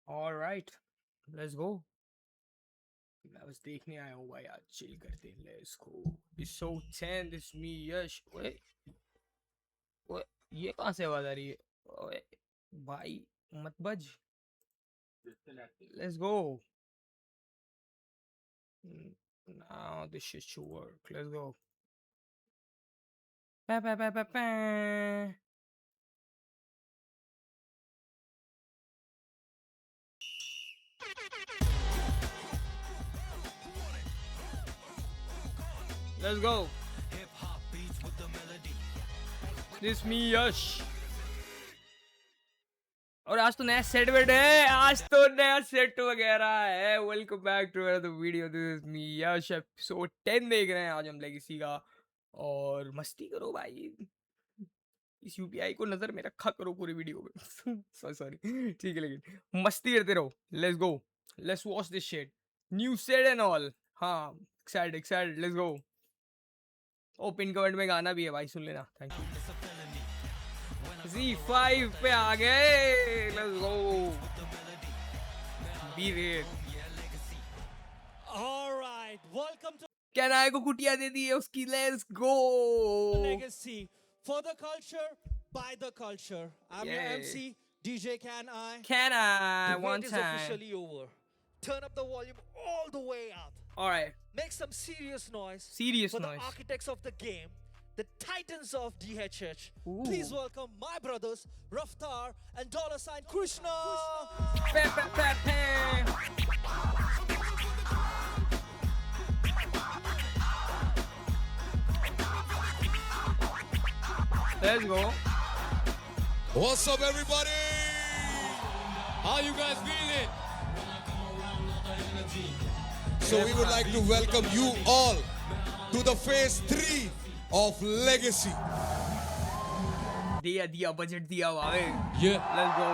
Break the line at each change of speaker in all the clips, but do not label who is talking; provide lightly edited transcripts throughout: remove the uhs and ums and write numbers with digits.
Alright, let's go. मैं बस देखने आया हूँ भाई, आज चिल करते हैं, लेट्स गो। एपिसोड 10, दिस मी यश। ओए ओए, ये कहाँ से आवाज आ रही है? ओए भाई, मत बज। Let's go. Now this shit should work. Let's go. Pa, pa, pa, pa, pa. Let's go. This me यश। और आज तो नया सेट वेट है, आज तो नया सेट वगैरह है। Welcome back to another video, this is me Yash. Episode 10 देख रहे हैं आज हम लेगेसी का। और मस्ती करो भाई, इस यूपीआई को नजर में रखा करो पूरी वीडियो में। सॉरी सॉरी, ठीक है, लेकिन मस्ती करते रहो। Let's go, let's watch this shit, new set and all. हाँ, एक्साइटेड एक्साइटेड, लेट्स गो। ओ, पिन कमेंट में गाना भी है भाई, सुन लेना। Thank you. Z5 पे आ गए, लेट्स गो। बी रेड।
Alright, welcome to
क्या नाय को कुटिया दे दी है उसकी। Let's go.
Legacy. For the culture, by the culture. I'm your
Yay.
MC, DJ Can I.
Can I
The
one
wait is
time?
officially over. Turn up the volume all the way up.
All right,
Make some serious noise
serious
for
noise.
the architects of the game, the titans of DHH.
Ooh.
Please welcome my brothers, Raftar and $sign Krishna.
Pam, pam, pam, pam. Let's go.
What's up, everybody? How you guys feeling? So we would like to welcome you all to the phase 3 of Legacy.
दिया दिया budget दिया भाई।
Yeah.
Let's go.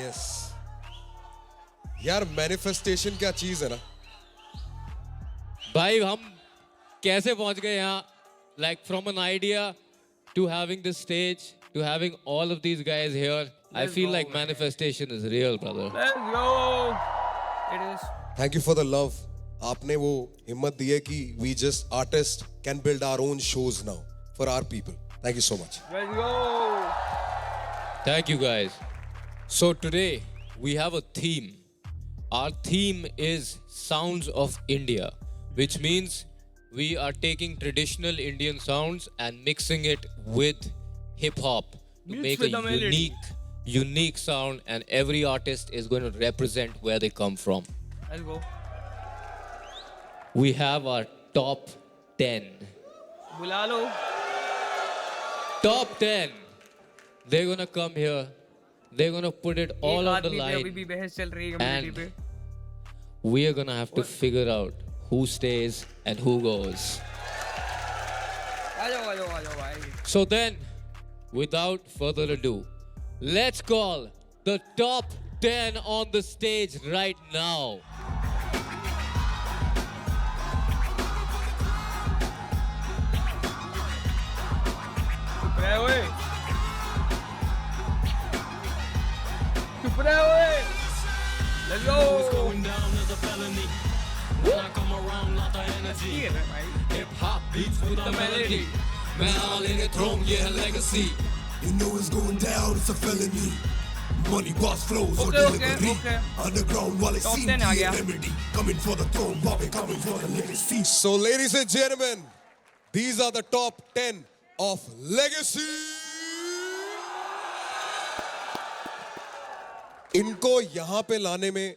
Yes. यार manifestation क्या चीज है ना।
भाई हम कैसे पहुंच गए यहाँ, like from an idea to having this stage to having all of these guys here. I
Let's
feel
go,
like
man.
manifestation is real, brother.
Let's go. It is.
Thank you for the love. आपने वो हिम्मत दी है कि we just artists can build our own shows now for our people. Thank you so much.
Let's go.
Thank you guys. So today we have a theme. Our theme is Sounds of India, which means we are taking traditional Indian sounds and mixing it with hip hop to
Mixed
make
with
a
the melody.
unique sound, and every artist is going to represent where they come from.
Let's go.
We have our top 10.
बुला लो।
Top 10. They're going to come here. They're going to put it all
एक
on the
आदमी पे अभी
line.
भी बहस चल रही है कम्युनिटी
And
पे।
we are going to have to figure out who stays and who goes.
आ जाओ भाई।
So then, without further ado, let's call the top 10 on the stage right now.
चुप रहे ओए। चुप रहे ओए। Let's go.
Going down as a felony. When I come around, lot of energy.
ठीक है भाई।
Hip hop beats with a melody. Man, all in the throne, yeah, legacy.
You know it's going down, it's a felony. Money, boss flows, or
Okay, okay,
delivery.
okay.
Underground, while it's
Top
seen
10 uh
be
गया।
a remedy. Coming for the throne, while we coming for the legacy.
So, ladies and gentlemen, these are the top 10 of Legacy. इनको यहाँ पे लाने में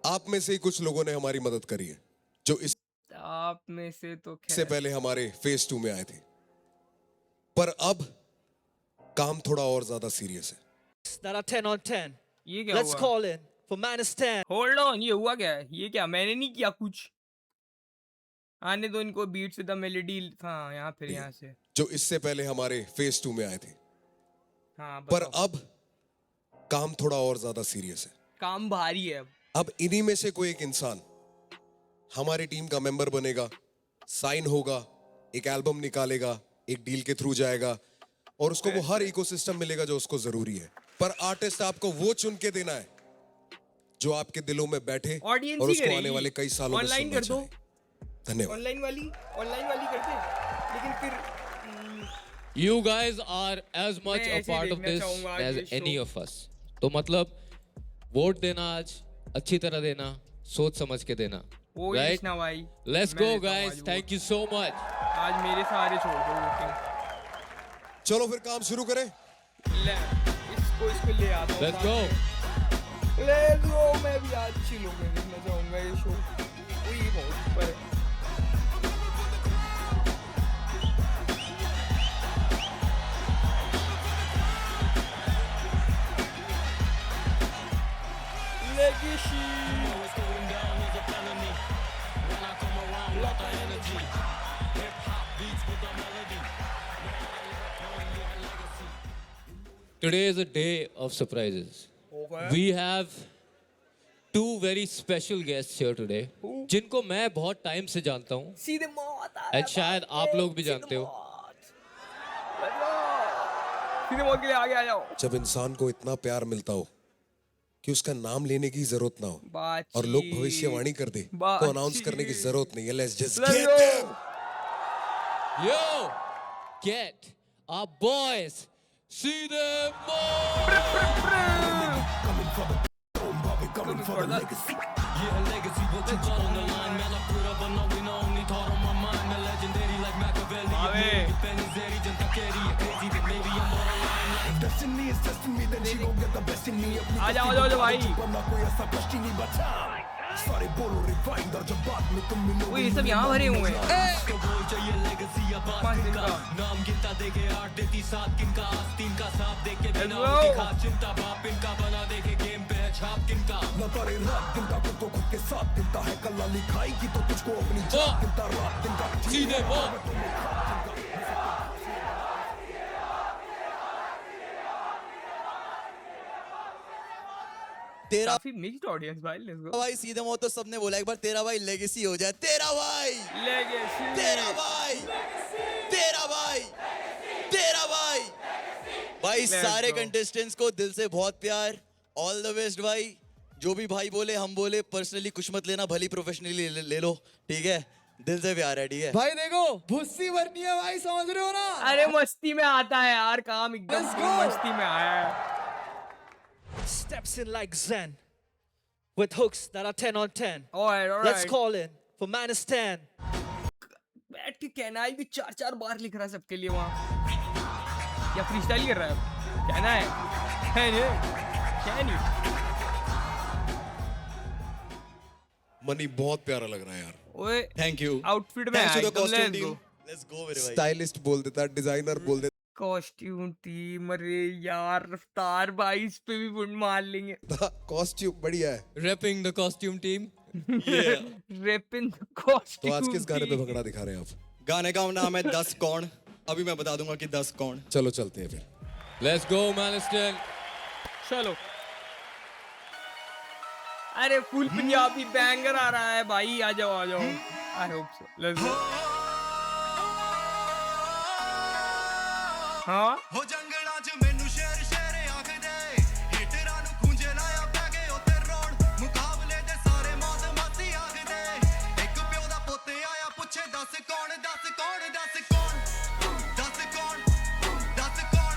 आप में से ही कुछ लोगों ने हमारी मदद करी है, जो इससे
आप में से तो खैर
पहले हमारे फेज 2 में आए थे। पर अब काम थोड़ा और ज्यादा सीरियस है।
That are 10 on 10.
ये क्या
Let's
हुआ?
call in for minus 10.
Hold on, ये हुआ क्या है? ये क्या, मैंने नहीं किया कुछ। आने दो इनको, बीट्स विद द मेलोडी। हाँ, यहाँ फिर यहाँ से।
जो इससे पहले हमारे फेज 2 में आए थे।
हाँ
पर
बताओ।
अब काम थोड़ा और ज्यादा सीरियस है।
काम भारी है अब।
अब इन्हीं में से कोई एक इंसान हमारी टीम का मेंबर बनेगा, साइन होगा, एक एल्बम निकालेगा, एक डील के थ्रू जाएगा और उसको वो हर इकोसिस्टम मिलेगा जो उसको जरूरी है। पर आर्टिस्ट आपको वो चुन के देना है जो आपके दिलों में बैठे
ऑडियंस
और
ही
उसको आने
करेगी।
वाले कई सालों में
ऑनलाइन
सुनना
कर दो,
चाहे। धन्यवाद।
ऑनलाइन वाली करते हैं, लेकिन फिर
You guys are as much
मैं
a
ऐसे
part of
देखना
this
चाहूंगा
as
ये
any
show।
of us. तो मतलब वोट देना आज अच्छी तरह देना, सोच समझ के देना,
वो
right?
कृष्णा भाई,
Let's
मैं
go
देता हूँ
guys.
आज
Thank you so much.
Vote. आज मेरे सहारे छोड़ दो वोटिंग।
चलो फिर काम शुरू करें।
ले इसको ले आता हूँ।
Let's go.
Let's go. मैं भी आज चिलो में देखना चाहूंगा ये शो। वही बहुत ऊपर है।
Today is a day of surprises. We have two very special guests here today, जिनको मैं बहुत टाइम से जानता हूँ
सीधे मौत आ रहा
और शायद आप लोग भी जानते हो।
सीधे मौत के लिए आगे आ जाओ।
जब इंसान को इतना प्यार मिलता हो कि उसका नाम लेने की जरूरत ना हो
बातचीत।
और लोग भविष्यवाणी कर दे तो अनाउंस करने की जरूरत नहीं है। Let's just
Let's
get
go.
them.
Yo, get our boys. See them more.
Coming for the legacy.
Yeah, legacy, what you got on the line? Man, I put up a no, we know only thought on my mind. Man, legendary like Machiavelli.
Abe.
Penizeri, Janta Keri, crazy, but maybe I'm borderline.
Destiny is testing me, then she gon' get the best in me.
आ जाओ भाई।
वरना कोई ऐसा कष्ट ही नहीं बचा। सारे बोलो रिफाइंड और जब बात में तुम मिलो।
वो ये सब यहाँ भरे हुए हैं।
इसको बोल चाहिए legacy या बात
पाँच दिन
किनका?
का।
नाम गिनता देके 8 देती 7 किनका? आस्तीन का साथ देके बिना
Let's go.
दिखा चिंता बाप इनका बना देके गेम पे है छाप किनका?
न तारे रात दिन का खुद को खुद के साथ गिनता है कल्ला लिखाई की तो तुझको अपनी जात गिनता रात दिन का
See them more.
तेरा
काफी मिक्स्ड ऑडियंस भाई। Let's go.
भाई सीधे मुंह तो सबने बोला एक बार तेरा भाई लेगेसी हो जाए। तेरा भाई
लेगेसी।
तेरा भाई तेरा भाई तेरा भाई भाई
Let's
सारे
go.
कंटेस्टेंट्स को दिल से बहुत प्यार। ऑल द बेस्ट भाई। जो भी भाई बोले हम बोले पर्सनली कुछ मत लेना, भली प्रोफेशनली ले लो, ठीक है? दिल से प्यार है, ठीक है?
भाई देखो भुस्सी भरनी है भाई, समझ रहे हो ना?
अरे मस्ती में आता है यार काम, एकदम
Let's go.
मस्ती में आया है।
Steps in like Zen with hooks that are 10 on 10.
Alright.
Let's call in for Man is 10.
बैठ के कहना भी 4 बार लिख रहा है सबके लिए वहाँ, या फ्री स्टाइल कर रहा है कहना है क्या नहीं।
मनी बहुत प्यारा लग रहा है यार।
ओए
थैंक यू।
आउटफिट में
थैंक्स टू द
एकदम
costume
let's go।
Team. Let's go मेरे भाई।
स्टाइलिस्ट बोल देता, डिजाइनर बोल देता,
कॉस्ट्यूम टीम। अरे यार रफ्तार भाई इस पे भी वुड मार लेंगे।
कॉस्ट्यूम बढ़िया है।
Repping the costume team.
Repping costume.
तो आज किस गाने पे भंगड़ा दिखा रहे हैं आप?
गाने का नाम है 10 कौन। अभी मैं बता दूंगा कि 10 कौन।
चलो चलते हैं फिर।
Let's go, Maniston.
चलो। अरे फुल पंजाबी बैंगर आ रहा है भाई, आ जाओ I hope so. Let's go. हाँ
हो जंगलां 'ਚ ਮੈਨੂੰ ਸ਼ੇਰ ਸ਼ੇਰ ਆਖਦੇ ਹੀਟਰਾਂ ਨੂੰ ਖੁੰਝੇ ਲਾਇਆ ਪੈ ਗਏ ਉੱਤੇ ਰੋਣ ਮੁਕਾਬਲੇ ਦੇ ਸਾਰੇ ਮੌਤ ਮਾਤੀ ਆਖਦੇ ਇੱਕ ਪਿਓ ਦਾ ਪੁੱਤ ਆਇਆ ਪੁੱਛੇ ਦੱਸ ਕੌਣ ਦੱਸ ਕੌਣ ਦੱਸ ਕੌਣ ਦੱਸ ਕੌਣ ਦੱਸ ਕੌਣ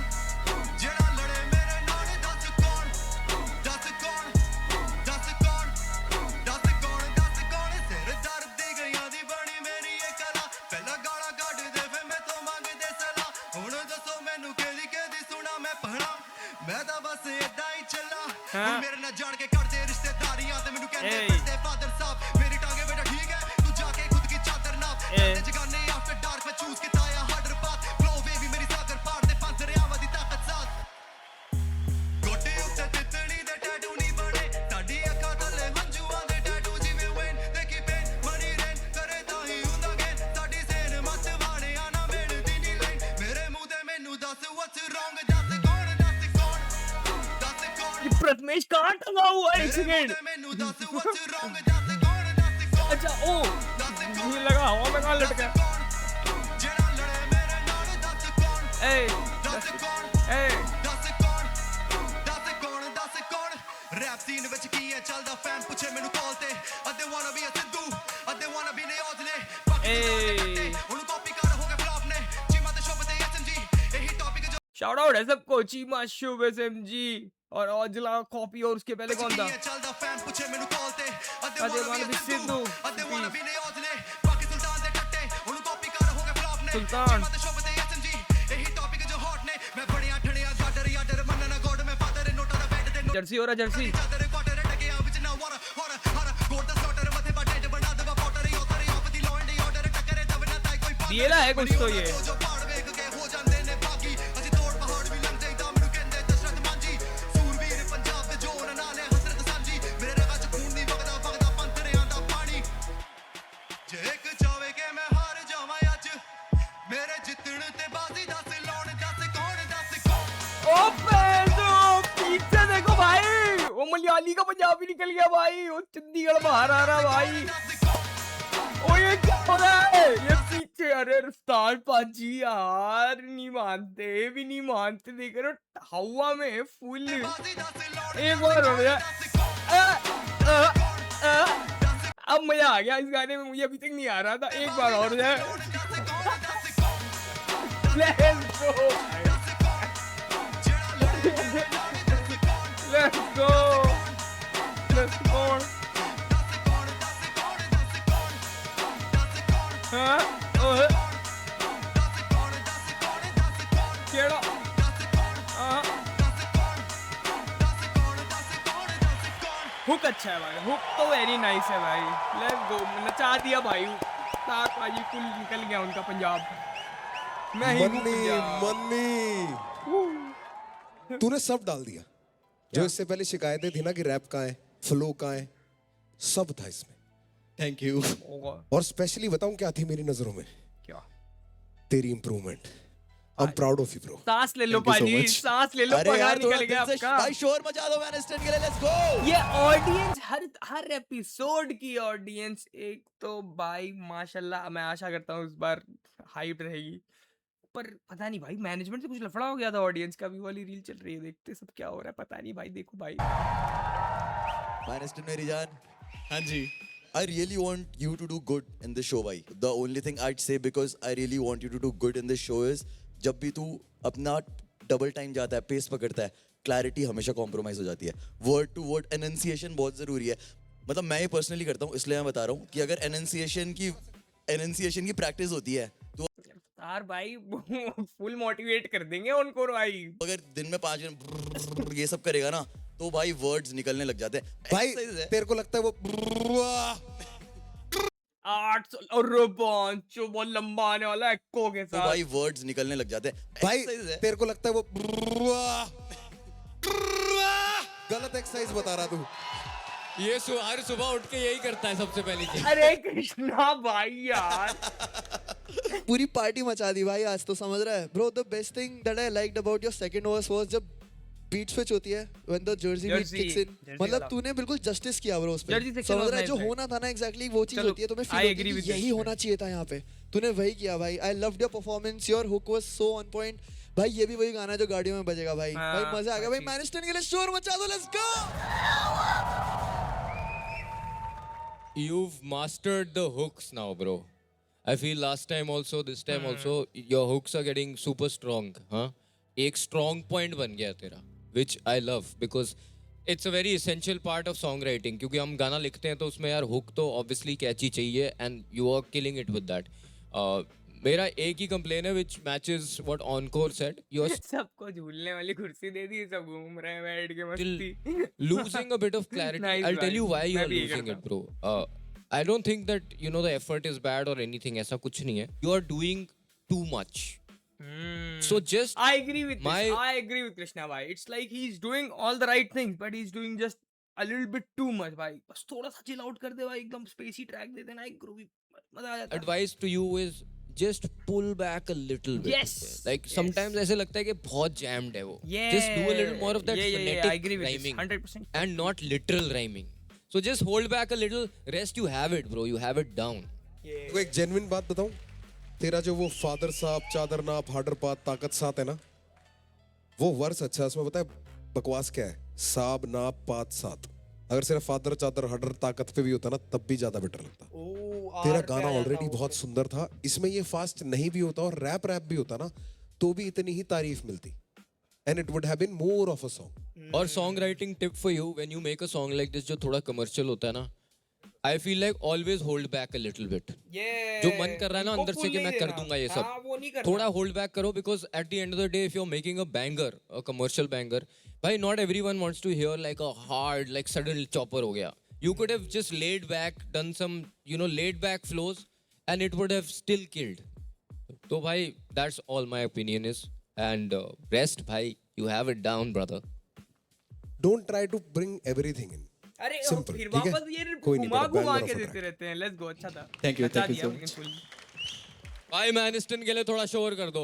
ਜਿਹੜਾ ਲੜੇ ਮੇਰੇ ਨਾਲ ਦੱਸ ਕੌਣ ਦੱਸ ਕੌਣ ਦੱਸ ਕੌਣ ਦੱਸ ਕੌਣ ਦੱਸ ਕੌਣ ਸਿਰ ਦਰਦ ਦੀ ਗਈਆਂ ਦੀ ਬਣੀ ਮੇਰੀ ਇਹ ਕਲਾ ਪਹਿਲਾਂ ਗਾਲਾਂ ਕੱਢਦੇ ਫੇ ਮੈਥੋਂ ਮੰਗਦੇ ਸਲਾਹ ਹੁਣ ਦੱਸੋ ਮੈਨੂੰ ਕਿਹਦੀ ਸੁਣਾ ਮੈਂ ਪਹਣਾ ਮੈਂ ਤਾਂ ਬਸ ਏਦਾਂ ਹੀ ਚੱਲਾਂ
ਹਾਂ।
ਮੇਰੇ ਨਾਲ ਜਾਣ ਕੇ ਕਰਦੇ ਰਿਸ਼ਤੇਦਾਰੀਆਂ ਤੇ ਮੈਨੂੰ ਕਹਿੰਦੇ
ਏ।
ਫਿਰਦੇ ਫਾਦਰ ਸਾਹਿਬ ਮੇਰੀ ਟਾਂਗੇ ਬੇਟਾ ਠੀਕ ਹੈ ਤੂੰ ਜਾ ਕੇ ਖੁਦ ਕੀ ਚਾਦਰ ਨਾਪ
ਏ।
ਕਰਦੇ ਜਗਾਨੇ ਆਫਟਰ ਡਾਰਕ ਮੈਂ ਚੂਜ਼ ਕੀਤਾ ਆ ਹਾਰਡਰ ਪਾਥ ਫਲੋ ਬੇਬੀ ਮੇਰੀ ਸਾਗਰ ਪਾਰ ਦੇ ਪੰਜ ਦਰਿਆਵਾਂ ਦੀ ਤਾਕਤ ਸਾਥ ਗੋਡੇ ਉੱਤੇ ਤਿੱਤਲੀ ਦੇ ਟੈਟੂ ਨਹੀਂ ਬਣੇ ਸਾਡੀ ਅੱਖਾਂ ਥੱਲੇ ਹੰਝੂਆਂ ਦੇ ਟੈਟੂ ਜਿਵੇਂ ਵੇਨ ਦੇਖੀ ਪੇਨ ਮਨੀ ਰੇਨ ਕਰੇ ਤਾਂ ਹੀ ਹੁੰਦਾ ਗੇਨ ਸਾਡੀ ਸੇਨ ਮੱਤ ਵਾਣਿਆ ਨਾ ਮਿਲਦੀ ਨਹੀਂ ਲਾਈਨ ਮੇਰੇ ਮੂੰਹ ਤੇ ਮੈਨੂੰ ਦੱਸ what's wrong ਦੱਸ ਕੌਣ ਦੱਸ ਕੌਣ ਦੱਸ ਕੌਣ
ये प्रथमेश कहाँ टंगा हुआ है? एक
ਮੇਰੇ ਮੂੰਹ
सेकेंड।
ਤੇ ਮੈਨੂੰ ਦੱਸ what's wrong ਦੱਸ ਕੌਣ ਦੱਸ ਕੌਣ
अच्छा ओ
ਦੱਸ ਕੌਣ
मुझे लगा हवा में कहाँ लटका है।
ਕੌਣ ਜਿਹੜਾ ਲੜੇ ਮੇਰੇ ਨਾਲ ਦੱਸ ਕੌਣ
ए
ਦੱਸ ਕੌਣ
ए
ਦੱਸ ਕੌਣ ਦੱਸ ਕੌਣ ਦੱਸ ਕੌਣ ਰੈਪ ਸੀਨ ਵਿੱਚ ਕੀ ਹੈ ਚੱਲਦਾ ਫੈਨ ਪੁੱਛੇ ਮੈਨੂੰ ਕਾਲ ਤੇ ਅੱਧੇ ਵਾਂਨਾ ਵੀ ਸਿੱਧੂ ਅੱਧੇ ਵਾਂਨਾ ਵੀ ਨੇ ਔਜਲੇ ਬਾਕੀ ਉਹਨੂੰ ਕਾਪੀ ਕਰ ਹੋ ਗਏ ਫਲॉप ਨੇ ਚੀਮਾ ਤੇ ਸ਼ੁਭ ਤੇ ਐਸਐਮਜੀ ਇਹੀ ਟੌਪਿਕ ਜੋ
शाउट आउट है सबको, चीमा, शुभ, SMG और औजला कॉपी, और उसके पहले कौन था?
ਚੱਲਦਾ ਫੈਨ ਪੁੱਛੇ ਮੈਨੂੰ ਕਾਲ ਤੇ ਅੱਧੇ
वाला
ਵਾਂਨਾ
भी
ਵੀ
सिद्धू,
ਅੱਧੇ ਵਾਂਨਾ ਵੀ ਨੇ ਔਜਲੇ ਬਾਕੀ ਸੁਲਤਾਨ ਦੇ ਟੱਟੇ ਉਹਨੂੰ ਕਾਪੀ ਕਰ ਹੋ ਗਏ ਫਲॉप ਨੇ
सुल्तान।
ਚੀਮਾ ਤੇ ਸ਼ੁਭ ਤੇ ਐਸਐਮਜੀ ਇਹੀ ਟੌਪਿਕ ਜੋ ਹੌਟ ਨੇ ਮੈਂ ਬਣਿਆ ਠਣਿਆ ਗਾਡਰ ਯਾਡਰ ਮੰਨਣਾ ਗੋਡ ਮੈਂ ਫਾਦਰ ਨੋਟਾਂ ਦਾ ਬੈਡ ਦੇ
जर्सी हो रहा, जर्सी।
ਚਾਦਰ ਕੋਟਰ ਟਕਿਆ ਵਿੱਚ ਨਾ ਵਾਰ ਹਰ ਹਰ ਗੋਡ ਦਾ ਸੌਟਰ ਮੱਥੇ ਬਾ ਡੈਡ ਬਣਾ ਦਵਾ ਪੋਟਰ ਯੋਤਰ of the law and order ਟੱਕਰੇ ਦਵ ਨਾ ਤਾਈ ਕੋਈ
दिएला है कुछ तो ये।
ਜੋ ਪਾੜ ਵੇਖ ਕੇ ਹੋ ਜਾਂਦੇ ਨੇ ਬਾਗੀ ਅਸੀਂ ਤੋੜ ਪਹਾੜ ਵੀ ਲੰਘ ਜਾਈਦਾ ਮੈਨੂੰ ਕਹਿੰਦੇ ਦਸ਼ਰਤ ਮਾਂਜੀ ਸੂਰਵੀਰ ਪੰਜਾਬ ਦੇ ਜੋਨ ਨਾਲੇ ਹਸਰਤ ਸਾਂਝੀ ਮੇਰੇ ਰਗਾਂ ਚ ਖੂਨ ਦੀ ਵਗਦਾ ਵਗਦਾ ਪੰਤਰਿਆਂ ਦਾ ਪਾਣੀ ਜੇ ਇੱਕ ਚਾਵੇ ਕਿ ਮੈਂ ਹਾਰ ਜਾਵਾਂ ਅੱਜ ਮੇਰੇ ਜਿੱਤਣ ਤੇ ਬਾਜ਼ੀ ਦੱਸ ਲਾਉਣ ਦੱਸ ਕੌਣ
ओ पैसो, पीछे देखो भाई, वो मलयाली का पंजाबी निकल गया भाई, वो चंडीगढ़ बाहर आ रहा भाई। ओ ये क्या हो रहा है? ये पीछे, अरे रफ्तार पाजी यार, नहीं मानते भी नहीं मानते, देख रहे हो हवा में फुल। एक बार हो गया, अब मजा आ गया इस गाने में, मुझे अभी तक नहीं आ रहा था, एक बार और जाए। Let's go, let's go, let's go. हाँ, केड़ा, हाँ, हुक अच्छा है भाई, हुक तो वेरी नाइस है भाई, लेट्स गो, नचा दिया भाई, ताक भाई कुल निकल गया उनका पंजाब, मैं ही हूँ
मन्नी
पंजाब।
मन्नी तूने सब डाल दिया जो इससे पहले शिकायतें थी ना कि रैप कहाँ है, फ्लो कहाँ है, सब था इसमें।
Thank you.
होगा
और स्पेशली बताऊं क्या थी मेरी नजरों में?
क्या?
तेरी improvement. I am proud of you bro.
सांस ले लो
Thank you so
पाजी,
much.
सांस ले लो,
अरे
पगार
यार थोड़ा
निकल गया
दिल से
आपका।
भाई शोर मचा दो मैनेस्टन के लिए, लेट्स गो।
ये ऑडियंस हर एपिसोड की ऑडियंस एक तो भाई माशाल्लाह, मैं आशा करता हूँ इस बार हाइप रहेगी, पर पता नहीं भाई मैनेजमेंट से कुछ लफड़ा हो गया था ऑडियंस का, भी वाली रील चल रही है, देखते सब क्या हो रहा है, पता नहीं भाई, देखो भाई।
मैनेस्टन मेरी जान,
हाँ जी।
I really want you to do good in the show भाई. The only thing I'd say, because I really want you to do good in this show is, जब भी तू अपना डबल टाइम जाता है, पेस पकड़ता है, क्लैरिटी हमेशा कॉम्प्रोमाइज हो जाती है. वर्ड टू वर्ड एनंसिएशन बहुत जरूरी है. मतलब मैं ये पर्सनली करता हूँ, इसलिए मैं बता रहा हूँ कि अगर एनंसिएशन की प्रैक्टिस होती है तो
यार भाई फुल मोटिवेट कर देंगे उनको भाई।
अगर दिन में 5 मिनट ये सब करेगा ना तो भाई वर्ड्स निकलने लग जाते हैं.
भाई
Exercise है.
तेरे को लगता है वो
8 और रोबोन जो बहुत लंबा आने वाला है एक्को के
तो
साथ।
भाई वर्ड्स निकलने लग जाते हैं.
भाई
Exercise है.
तेरे को लगता है वो गलत एक्सरसाइज बता रहा तू।
ये हर सुबह उठ के यही करता है सबसे पहली चीज।
अरे कृष्णा भाई यार।
पूरी पार्टी मचा दी भाई आज तो, समझ रहा है bro. The best thing that I liked about your second verse was जब बीट स्विच होती है when the jersey beat
Jersey,
kicks in.
Jersey
मतलब
वाला।
तूने बिल्कुल जस्टिस किया ब्रो उस पे.
Jersey section
समझ
was
रहा है जो
nice,
होना था ना एग्जैक्टली वो चीज
चलो,
होती है, तुम्हें
I
फील होती
agree
है
with
कि यही
this.
होना चाहिए था यहाँ पे. तूने वही किया भाई. I loved your performance. Your hook was so on point भाई. ये भी वही गाना है जो गाड़ियों में बजेगा भाई.
हाँ,
भाई मजा आ गया भाई.
अच्छी।
मैनिस्टन के लिए शोर मचा दो. Let's go.
You've mastered the hooks now, bro. I feel last time also, this time also, your hooks are getting super strong. Huh? एक strong point बन गया तेरा, which I love because it's a very essential part of songwriting. क्योंकि हम गाना लिखते हैं तो उसमें यार hook तो obviously catchy चाहिए, and you are killing it with that. मेरा एक ही complaint है which matches what Encore said. You're
सबको झूलने वाली कुर्सी दे दी, सब घूम रहे हैं बैठ के
still
मस्ती।
losing a bit of clarity.
Nice
I'll tell
भाई,
you why you
मैं
are
भी यही
losing
करता
it, bro. I don't think that you know the effort is bad or anything. ऐसा कुछ नहीं है. You are doing too much. So just
I agree with this.
My-
I agree with Krishna bhai. It's like he's doing all the right things, but he's doing just a little bit too much भाई. बस थोड़ा सा chill out कर दे भाई, एकदम spacey track दे देना, एक groovy, मजा आ जाता है।
advice to you is just pull back a little bit.
Yes,
Like
yes.
sometimes ऐसे लगता है कि बहुत jammed है वो.
Yeah.
Just do a little more of that
Yeah,
phonetic
I agree with
rhyming
this. 100%.
and not literal rhyming. So just hold back a little. Rest you have it, bro. You have it down.
तो एक genuine बात बताऊं, तेरा जो वो father साहब चादर नाप हार्डर पात ताकत साथ है ना, वो वर्स अच्छा है. उसमें पता है बकवास क्या है? साब नाप पात सात। अगर सिर्फ फादर चादर हडर ताकत पे भी होता ना तब भी ज्यादा बेटर लगता। तेरा गाना ऑलरेडी बहुत सुंदर था, इसमें ये फास्ट नहीं भी होता और रैप भी होता ना तो भी इतनी ही तारीफ मिलती। And it would have been more of a song.
और song writing tip for you, when you make a song like this जो थोड़ा कमर्शियल होता है ना, I feel like always hold back a little bit. जो मन कर रहा है ना अंदर से कि मैं कर दूंगा ये सब, थोड़ा होल्ड बैक करो, because at the end of the day if you are making a banger, a commercial banger, भाई not everyone wants to hear like a hard like sudden chopper हो गया। You could have just laid back, done some, you know, laid back flows, and it would have still killed. So, bhai, that's all my opinion is. And rest, bhai, you have it down, brother.
Don't try to bring everything in.
अरे
Simple,
फिर
ठीक है?
वापस ये
कोई नहीं,
घुमा
मेरा
घुमा
banger
के
of a
देते
track.
रहते हैं। लेट्स गो, अच्छा था।
Thank you
बचा
so
दिया
much.
लेकिन full।
भाई मैनिस्टन के लिए थोड़ा शोर कर दो।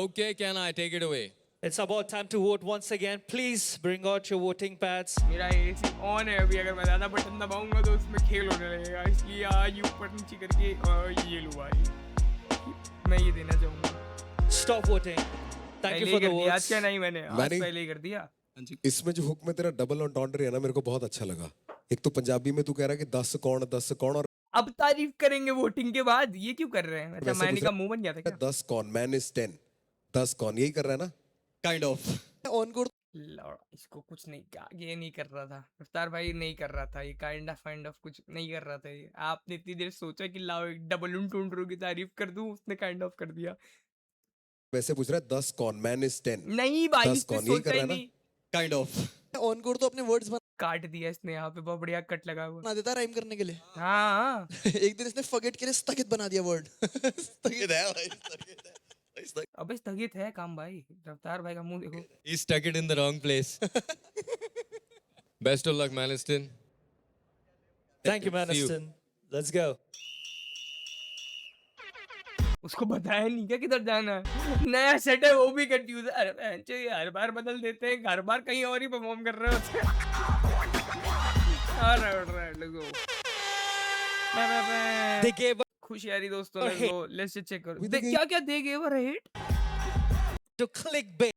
Okay, can I take it away?
It's about time to vote once again. Please bring out your voting pads.
मेरा एसी ऑन है अभी, अगर मैं ज्यादा बटन दबाऊंगा तो उसमें खेल होने लगेगा, इसलिए आज ऊपर नीचे करके और ये लो भाई, मैं ये देना चाहूंगा।
Stop voting. Thank
पहले
you
ही
for the
कर दिया, आज
votes.
क्या नहीं मैंने आज
मैंने-
पहले ही कर दिया।
इसमें जो हुक में तेरा डबल एंटोंड्री है ना मेरे को बहुत अच्छा लगा। एक तो पंजाबी में तू कह रहा है कि 10 कौन और
अब तारीफ करेंगे वोटिंग के बाद, ये क्यों कर रहे हैं? अच्छा
वैसे
मैंने
पूछ
का मुंह बन गया था क्या?
10 कौन मैन इज 10, 10 कौन यही कर रहा है ना?
Kind of.
ऑन कोड
लौड़ा, इसको कुछ नहीं कहा, ये नहीं कर रहा था रफ्तार भाई, नहीं कर रहा था ये, काइंड ऑफ कुछ नहीं कर रहा था ये। आपने इतनी देर सोचा कि लाओ एक डबल टूंडरू की तारीफ कर दूं, उसने काइंड ऑफ कर दिया।
वैसे पूछ रहा है 10 कौन मैन इज 10,
नहीं भाई,
10
इसने
कौन यही
सोचा
कर
ही
रहा है ना?
नहीं।
Kind of.
ऑन कोड तो अपने वर्ड्स
काट दिया इसने यहाँ पे, बहुत बढ़िया कट लगा हुआ।
बना देता राइम करने के लिए।
हाँ
एक दिन इसने फॉरगेट के लिए स्थगित बना दिया वर्ड। स्थगित
है भाई, स्थगित है।
अबे स्थगित है काम भाई, रफ्तार भाई का मुंह देखो।
He stuck it in the wrong place. Best of luck, Maniston.
Thank you, Maniston. Let's go.
उसको बताया नहीं क्या किधर जाना है? नया सेट है, वो भी कंफ्यूज है। अरे बहनचोद, ये हर बार बदल देते हैं, हर बार कहीं और ही परफॉर्म कर रहे होते हैं। Alright, let's go.
They gave
खुश यारी दोस्तों,
और
लेट्स गो, लेट्स चेक करो। क्या क्या दे गए वो hit?
to clickbait.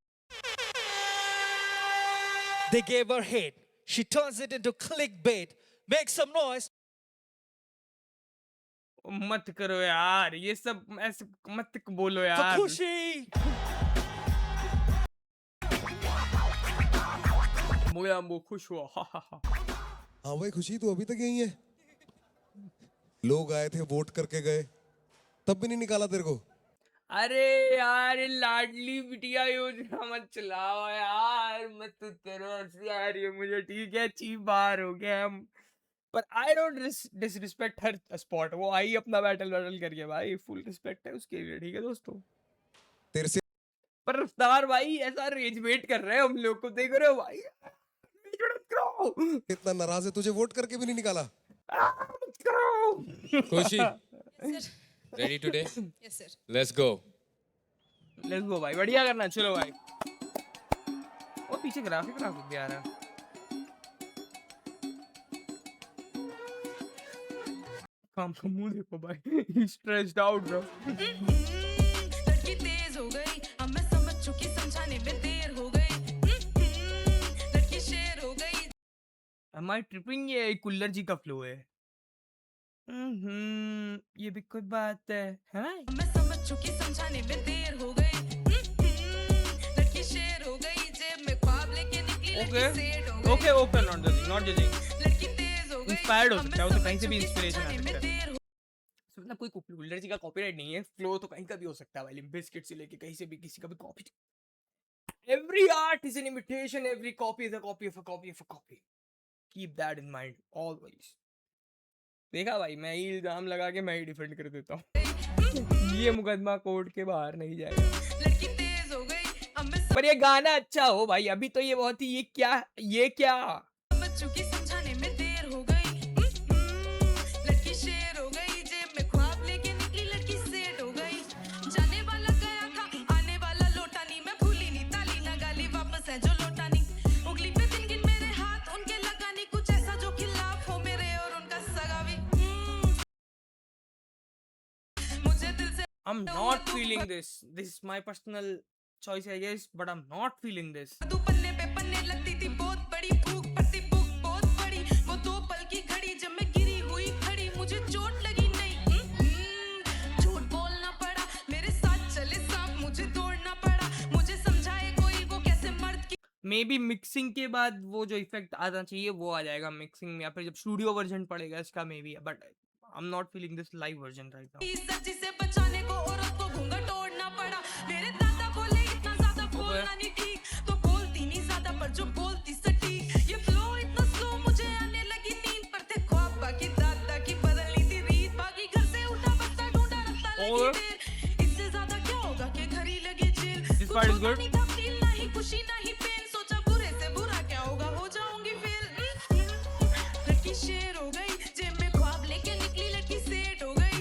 They gave her hate. She turns it into clickbait. Make some noise.
मत करो यार, ये सब ऐसे मत बोलो
For
यार।
Kushi.
मोया वो खुश हुआ, हा हा हा।
हाँ भाई खुशी तू अभी तक यही है। लोग आए थे वोट करके गए, तब भी नहीं निकाला तेरे को।
अरे यार, ये लाडली बिटिया योजना मत चलाओ यार, मत करो यार ये मुझे। ठीक है, चीफ बाहर हो गया हम, पर I don't disrespect her spot. वो आई अपना बैटल करके भाई, फुल रिस्पेक्ट है उसके लिए, ठीक है दोस्तों।
तेरे से
पर रफ्तार भाई ऐसा रेज वेट कर रहे हैं हम लोग को, देख रहे हो भाई? मत करो,
इतना नाराज है, तुझे वोट करके भी नहीं निकाला।
मत करो।
Kushi, ready today?
Yes, sir.
Let's go.
Let's go भाई, बढ़िया करना, चलो भाई। और पीछे ग्राफिक भी आ रहा है। काम का मुंह देखो भाई, स्ट्रेस्ड आउट ब्रो।
लड़की तेज हो गई, अब मैं समझ चुकी, समझाने में देर हो गई। लड़की शेर हो गई।
हमारी ट्रिपिंग ये कुल्लर जी का फ्लो है। ये भी कोई बात है, हाँ?
मैं समझ चुकी, समझाने में देर हो गई। लड़की शेर हो गई, जेब में ख्वाब लेके निकली,
ओके
लड़की सेट हो गई।
Okay okay, not judging.
लड़की तेज हो गई,
इंस्पायर्ड हो
अब मैं
सकता है, वो तो
समझ
कहीं से भी
चुकी,
इंस्पिरेशन आ
समझाने में
सकता है।
देर हो
मतलब कोई कुल्लर जी का कॉपीराइट नहीं है, फ्लो तो कहीं का भी हो सकता है भाई, लिम्प बिस्किट से लेके कहीं से भी किसी का भी copy. Every art is an imitation, every copy is a copy of a copy of a copy. Keep that in mind always. देखा भाई, मैं ही इल्जाम लगा के मैं ही डिफेंड कर देता हूँ। ये मुकदमा कोर्ट के बाहर नहीं जाएगा।
लड़की तेज हो गई, अब मैं
पर ये गाना अच्छा हो भाई, अभी तो ये बहुत ही ये क्या
समझ चुकी, समझाने में देर हो गई। लड़की शेर हो गई, जेब में ख्वाब लेके निकली, लड़की सेट हो गई। जाने वाला गया था, आने वाला लौटा नहीं, मैं भूली नहीं, ताली ना गाली, वापस है जो लौटा नहीं। उंगली पे दिन गिन मेरे हाथ, उनके लगा नहीं कुछ ऐसा जो खिलाफ हो मेरे और उनका सगा भी। मुझे दिल से
I'm not feeling this. This is my personal choice I guess, but I'm not feeling this.
तू पन्ने पे पन्ने लगती थी बहुत बड़ी भूख पड़ती भूख बहुत बड़ी वो 2 पल की घड़ी जब मैं गिरी हुई खड़ी मुझे चोट लगी नहीं झूठ बोलना पड़ा मेरे साथ चले सांप मुझे तोड़ना पड़ा मुझे समझाए कोई वो कैसे मर्द की
मे बी मिक्सिंग के बाद वो जो इफेक्ट आना चाहिए वो आ जाएगा मिक्सिंग में, या फिर जब स्टूडियो वर्जन पड़ेगा इसका may be, but I am not feeling this live version right now.
सच्ची से बचाने को औरत को घूंघट तोड़ना पड़ा मेरे दादा बोले इतना ज्यादा बोलना नहीं ठीक तो बोलती नहीं ज्यादा पर जो बोलती सटीक ये फ्लो इतना स्लो मुझे आने लगी नींद पर थे ख्वाब बाकी दादा की बदलनी थी रीत बाकी घर से उठा बस्ता ढूंढा रास्ता लगी देर इससे ज्यादा क्या होगा कि घर ही लगे jail
This part is good.
नहीं था फील नहीं खुशी नहीं पेन सोचा बुरे से बुरा क्या होगा हो जाऊंगी फिर लड़की शेर हो गई जेब में ख्वाब लेके निकली लड़की सेट हो गई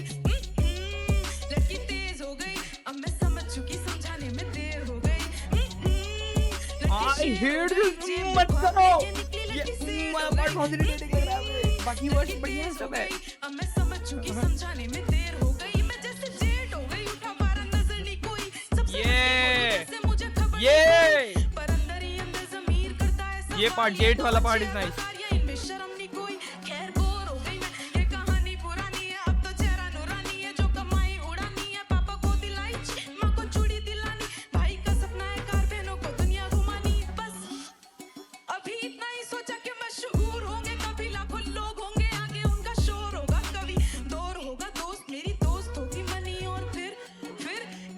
लड़की तेज हो गई अब मैं समझ चुकी समझाने में देर हो गई
I hate this. मत करो. ये वाला part बहुत irritating लग रहा है मुझे. बाकी वर्ड्स बढ़िया है सब है.
अब मैं समझ चुकी समझाने में देर हो गई मैं जैसे जेट हो गई उठा बार नजर नहीं कोई सबसे
ये
मुझे खबर
ये
पर अंदर ही अंदर ज़मीर करता है
ये part जेट वाला part is nice.
इनमें शर्म नहीं कोई खैर बोर हो गई मैं ये कहानी पुरानी है अब तो चेहरा नूरानी है जो कमाई उड़ानी है पापा को दिलाई माँ को चूड़ी दिलानी भाई का सपना है कार बहनों को दुनिया घुमानी बस अभी इतना ही सोचा कि मशहूर होंगे कभी लाखों लोग होंगे आगे उनका शोर होगा कभी दौर होगा दोस्त मेरी दोस्त होगी मनी और फिर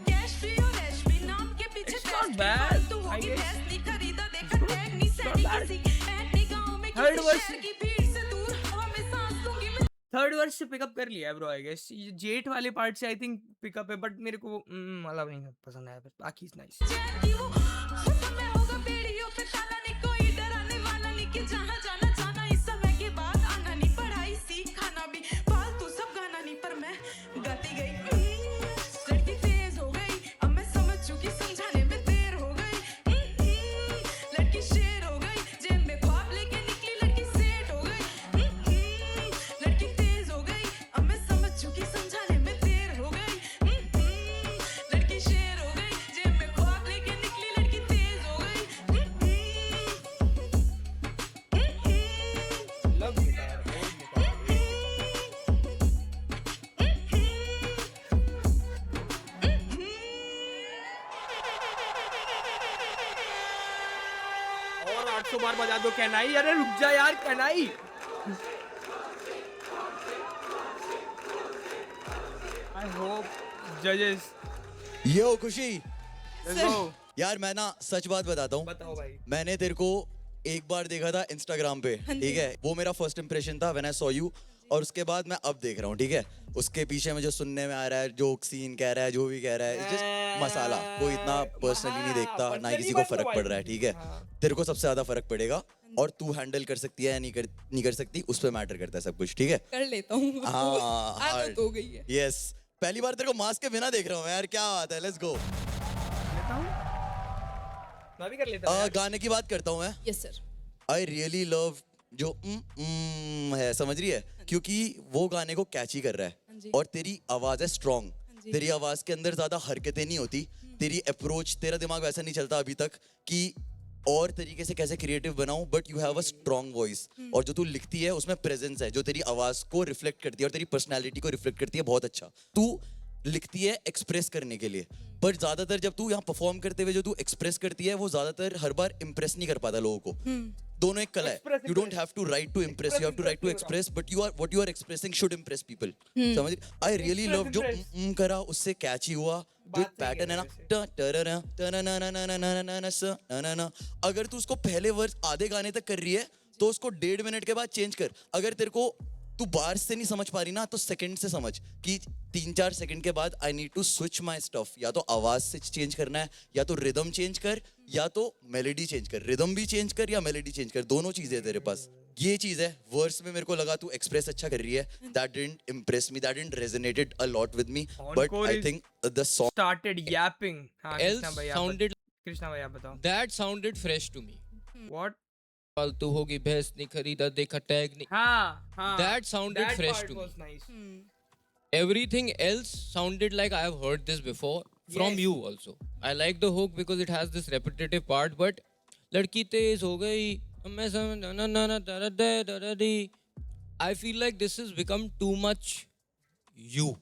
कैश भी और ऐश भी नाम के पीछे
It's not bad,
तू
I
होगी
guess.
भैंस नहीं खरीदा देखा टैग नहीं सैनी किसी ऐड नहीं गाँव में
Third
किसी
verse.
शहर की भीड़ से दूर हवा में सांस लूंगी मैं
थर्ड वर्स से पिकअप कर लिया है ब्रो आई गेस. जेट वाले पार्ट से आई थिंक पिकअप है, बट मेरे को मतलब नहीं पसंद आया. बाकी इज नाइस.
चैन की वो हुक्म में होगा बेड़ियों पे ताला नहीं कोई डराने वाला नहीं कि जहाँ जाना जाना इस समय के बाद आना नहीं पढ़ाई सीख खाना भी फालतू सब गाना नहीं पर मैं गाती गई लड़की तेज हो गई अब मैं समझ चुकी समझाने में देर हो गई लड़की शेर हो गई जेब में ख्वाब लेके निकली लड़की सेट हो गई लड़की तेज हो गई अब मैं समझ चुकी समझाने में देर हो गई लड़की शेर हो गई जेब में ख्वाब लेके निकली लड़की तेज हो गई
और 800 बार बजा दो कहनाई. अरे रुक जा यार कहनाई. आई होप जजेस
यो खुशी
लेट्स गो.
यार मैं ना सच बात बताता हूँ
बताओ भाई.
मैंने तेरे को एक बार देखा था इंस्टाग्राम पे ठीक है वो मेरा फर्स्ट इंप्रेशन था व्हेन आई सॉ यू और उसके बाद मैं अब देख रहा हूँ ठीक है उसके पीछे मुझे सुनने में आ रहा है जोक सीन कह रहा है जो भी कह रहा है जस्ट मसाला वो इतना पर्सनली नहीं देखता ना ही किसी को फर्क पड़ रहा है ठीक है तेरे को सबसे ज्यादा फर्क पड़ेगा और तू हैंडल कर सकती है या नहीं कर सकती उस पर मैटर करता है सब कुछ ठीक है
कर लेता हूँ
हाँ
आदत हो गई है
यस पहली बार तेरे को मास्क के बिना देख रहा हूँ यार क्या बात है लेट्स गो
लेता हूँ. मैं भी कर लेता हूँ.
गाने की बात करता हूँ मैं
yes sir
I really love जो है समझ रही है क्योंकि वो गाने को कैची कर रहा
हाँ जी।
है और तेरी आवाज है स्ट्रॉन्ग
जी।
तेरी आवाज के अंदर ज्यादा हरकतें नहीं होती तेरी अप्रोच तेरा दिमाग वैसा नहीं चलता अभी तक कि और तरीके से कैसे क्रिएटिव बनाऊं but you have a strong voice और जो तू लिखती है उसमें प्रेजेंस है जो तेरी आवाज को रिफ्लेक्ट करती है और तेरी पर्सनैलिटी को रिफ्लेक्ट करती है बहुत अच्छा तू लिखती है एक्सप्रेस करने के लिए पर ज्यादातर जब तू यहाँ परफॉर्म करते हुए जो तू एक्सप्रेस करती है वो ज्यादातर हर बार इंप्रेस नहीं कर पाता लोगों को दोनों एक कला है you don't have to write to impress you have to write to express but you are what you are expressing should impress people समझ आई रियली लव जो करा उससे कैची हुआ जो एक पैटर्न है ना अगर तू उसको पहले वर्स आधे गाने तक कर रही है तो उसको 1.5 मिनट के बाद चेंज कर अगर तेरे को तू बार से नहीं समझ पा रही ना तो सेकंड से समझ कि 3-4 सेकंड के बाद I need to switch my stuff या तो आवाज से चेंज करना है या तो रिदम चेंज कर या तो मेलोडी चेंज कर रिदम भी चेंज कर या मेलोडी चेंज कर दोनों चीजें तेरे पास ये चीज है वर्स में मेरे को लगा तू एक्सप्रेस अच्छा कर रही है that didn't impress me that didn't resonated a lot with me but I think the song
started Yaping. हाँ
Else
कृष्णा भाई आप
sounded
कृष्णा भाई आप बताओ.
that sounded fresh to me.
What?
फालतू होगी भैंस नहीं खरीदा देखा टैग नहीं.
हाँ हाँ.
That sounded
That
fresh
part
to me.
was nice.
Everything else sounded like I have heard this before. from you also. I like the hook because it has this repetitive part, but ladki tez ho gayi, main samajh na na na da da da da di. I feel like this has become too much you.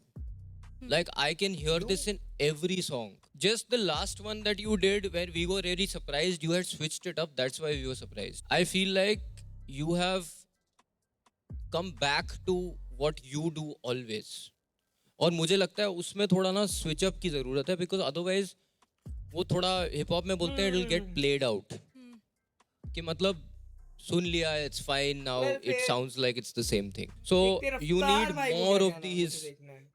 Like I can hear this in every song. Just the last one that you did where we were really surprised you had switched it up, that's why we were surprised. I feel like you have come back to what you do always. और मुझे लगता है उसमें थोड़ा ना switch up की ज़रूरत है because otherwise वो थोड़ा हिप हॉप में बोलते हैं it will get played out. कि मतलब सुन लिया it's fine now it sounds like it's the same thing. So you need more of these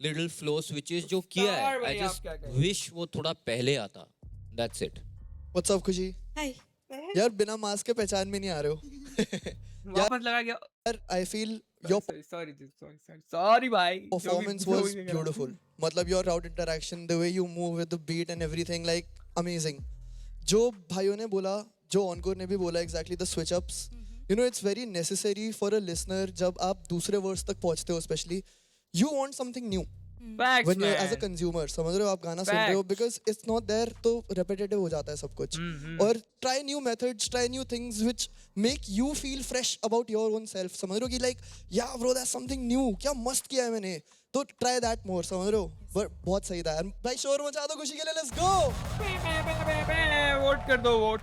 little flow switches जो किया है. I just wish वो थोड़ा पहले आता. That's it.
What's up खुशी?
हाय
यार बिना मास्क के पहचान में नहीं आ रहे हो.
वापस लगा गया.
यार I feel your
सॉरी भाई.
performance was beautiful. मतलब your route interaction, the way you move with the beat and everything, like amazing. जो भाइयों ने बोला, जो encore ने भी बोला exactly the switch ups. You know it's very necessary for a listener जब आप दूसरे वर्ड्स तक पहुंचते हो especially. You want something new.
Facts,
When you're
man.
as a consumer, समझ रहे हो आप गाना सुन रहे हो because it's not there तो repetitive हो जाता है सब कुछ. और try new methods, try new things which make you feel fresh about your own self. समझ रहे हो कि like yeah bro that's something new, क्या मस्त किया है मैंने. तो try that more, समझ रहे हो. But बहुत सही था यार. भाई शोर मचा दो खुशी के लिए, let's go.
वोट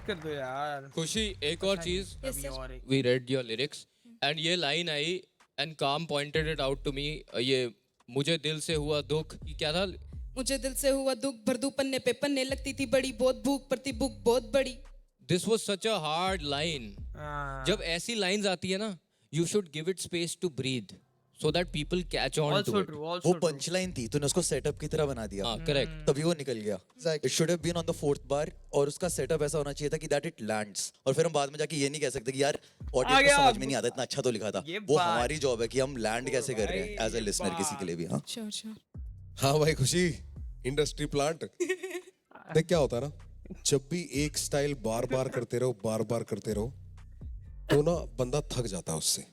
कर दो यार.
खुशी एक और चीज.
Yes, yes.
We read your lyrics and ये line I and Kam pointed it out to me. ये मुझे दिल से हुआ दुख. ये क्या था?
मुझे दिल से हुआ दुख भर दूं पन्ने पे पन्ने लगती थी बड़ी बहुत भूख पड़ती बुक बहुत बड़ी.
This was such a hard line. जब ऐसी lines आती है ना, you should give it space to breathe so that people catch on to
Also
it.
true.
वो
Also true.
पंचलाइन थी तूने उसको सेटअप की तरह बना दिया.
हाँ, correct.
तभी वो निकल गया.
Exactly.
It should have been on the fourth bar और उसका सेटअप ऐसा होना चाहिए था कि that it lands. और फिर हम बाद में जाके ये नहीं कह सकते कि यार ऑडियंस को
गया.
समझ में नहीं आता इतना अच्छा तो लिखा था.
ये
वो
बात.
हमारी जॉब है कि हम लैंड कैसे कर रहे हैं एज ए लिसनर किसी के लिए भी. हाँ
श्योर श्योर.
हाँ भाई खुशी, इंडस्ट्री प्लांट. देख क्या होता है ना, जब भी एक स्टाइल बार बार करते रहो तो ना बंदा थक जाता है उससे.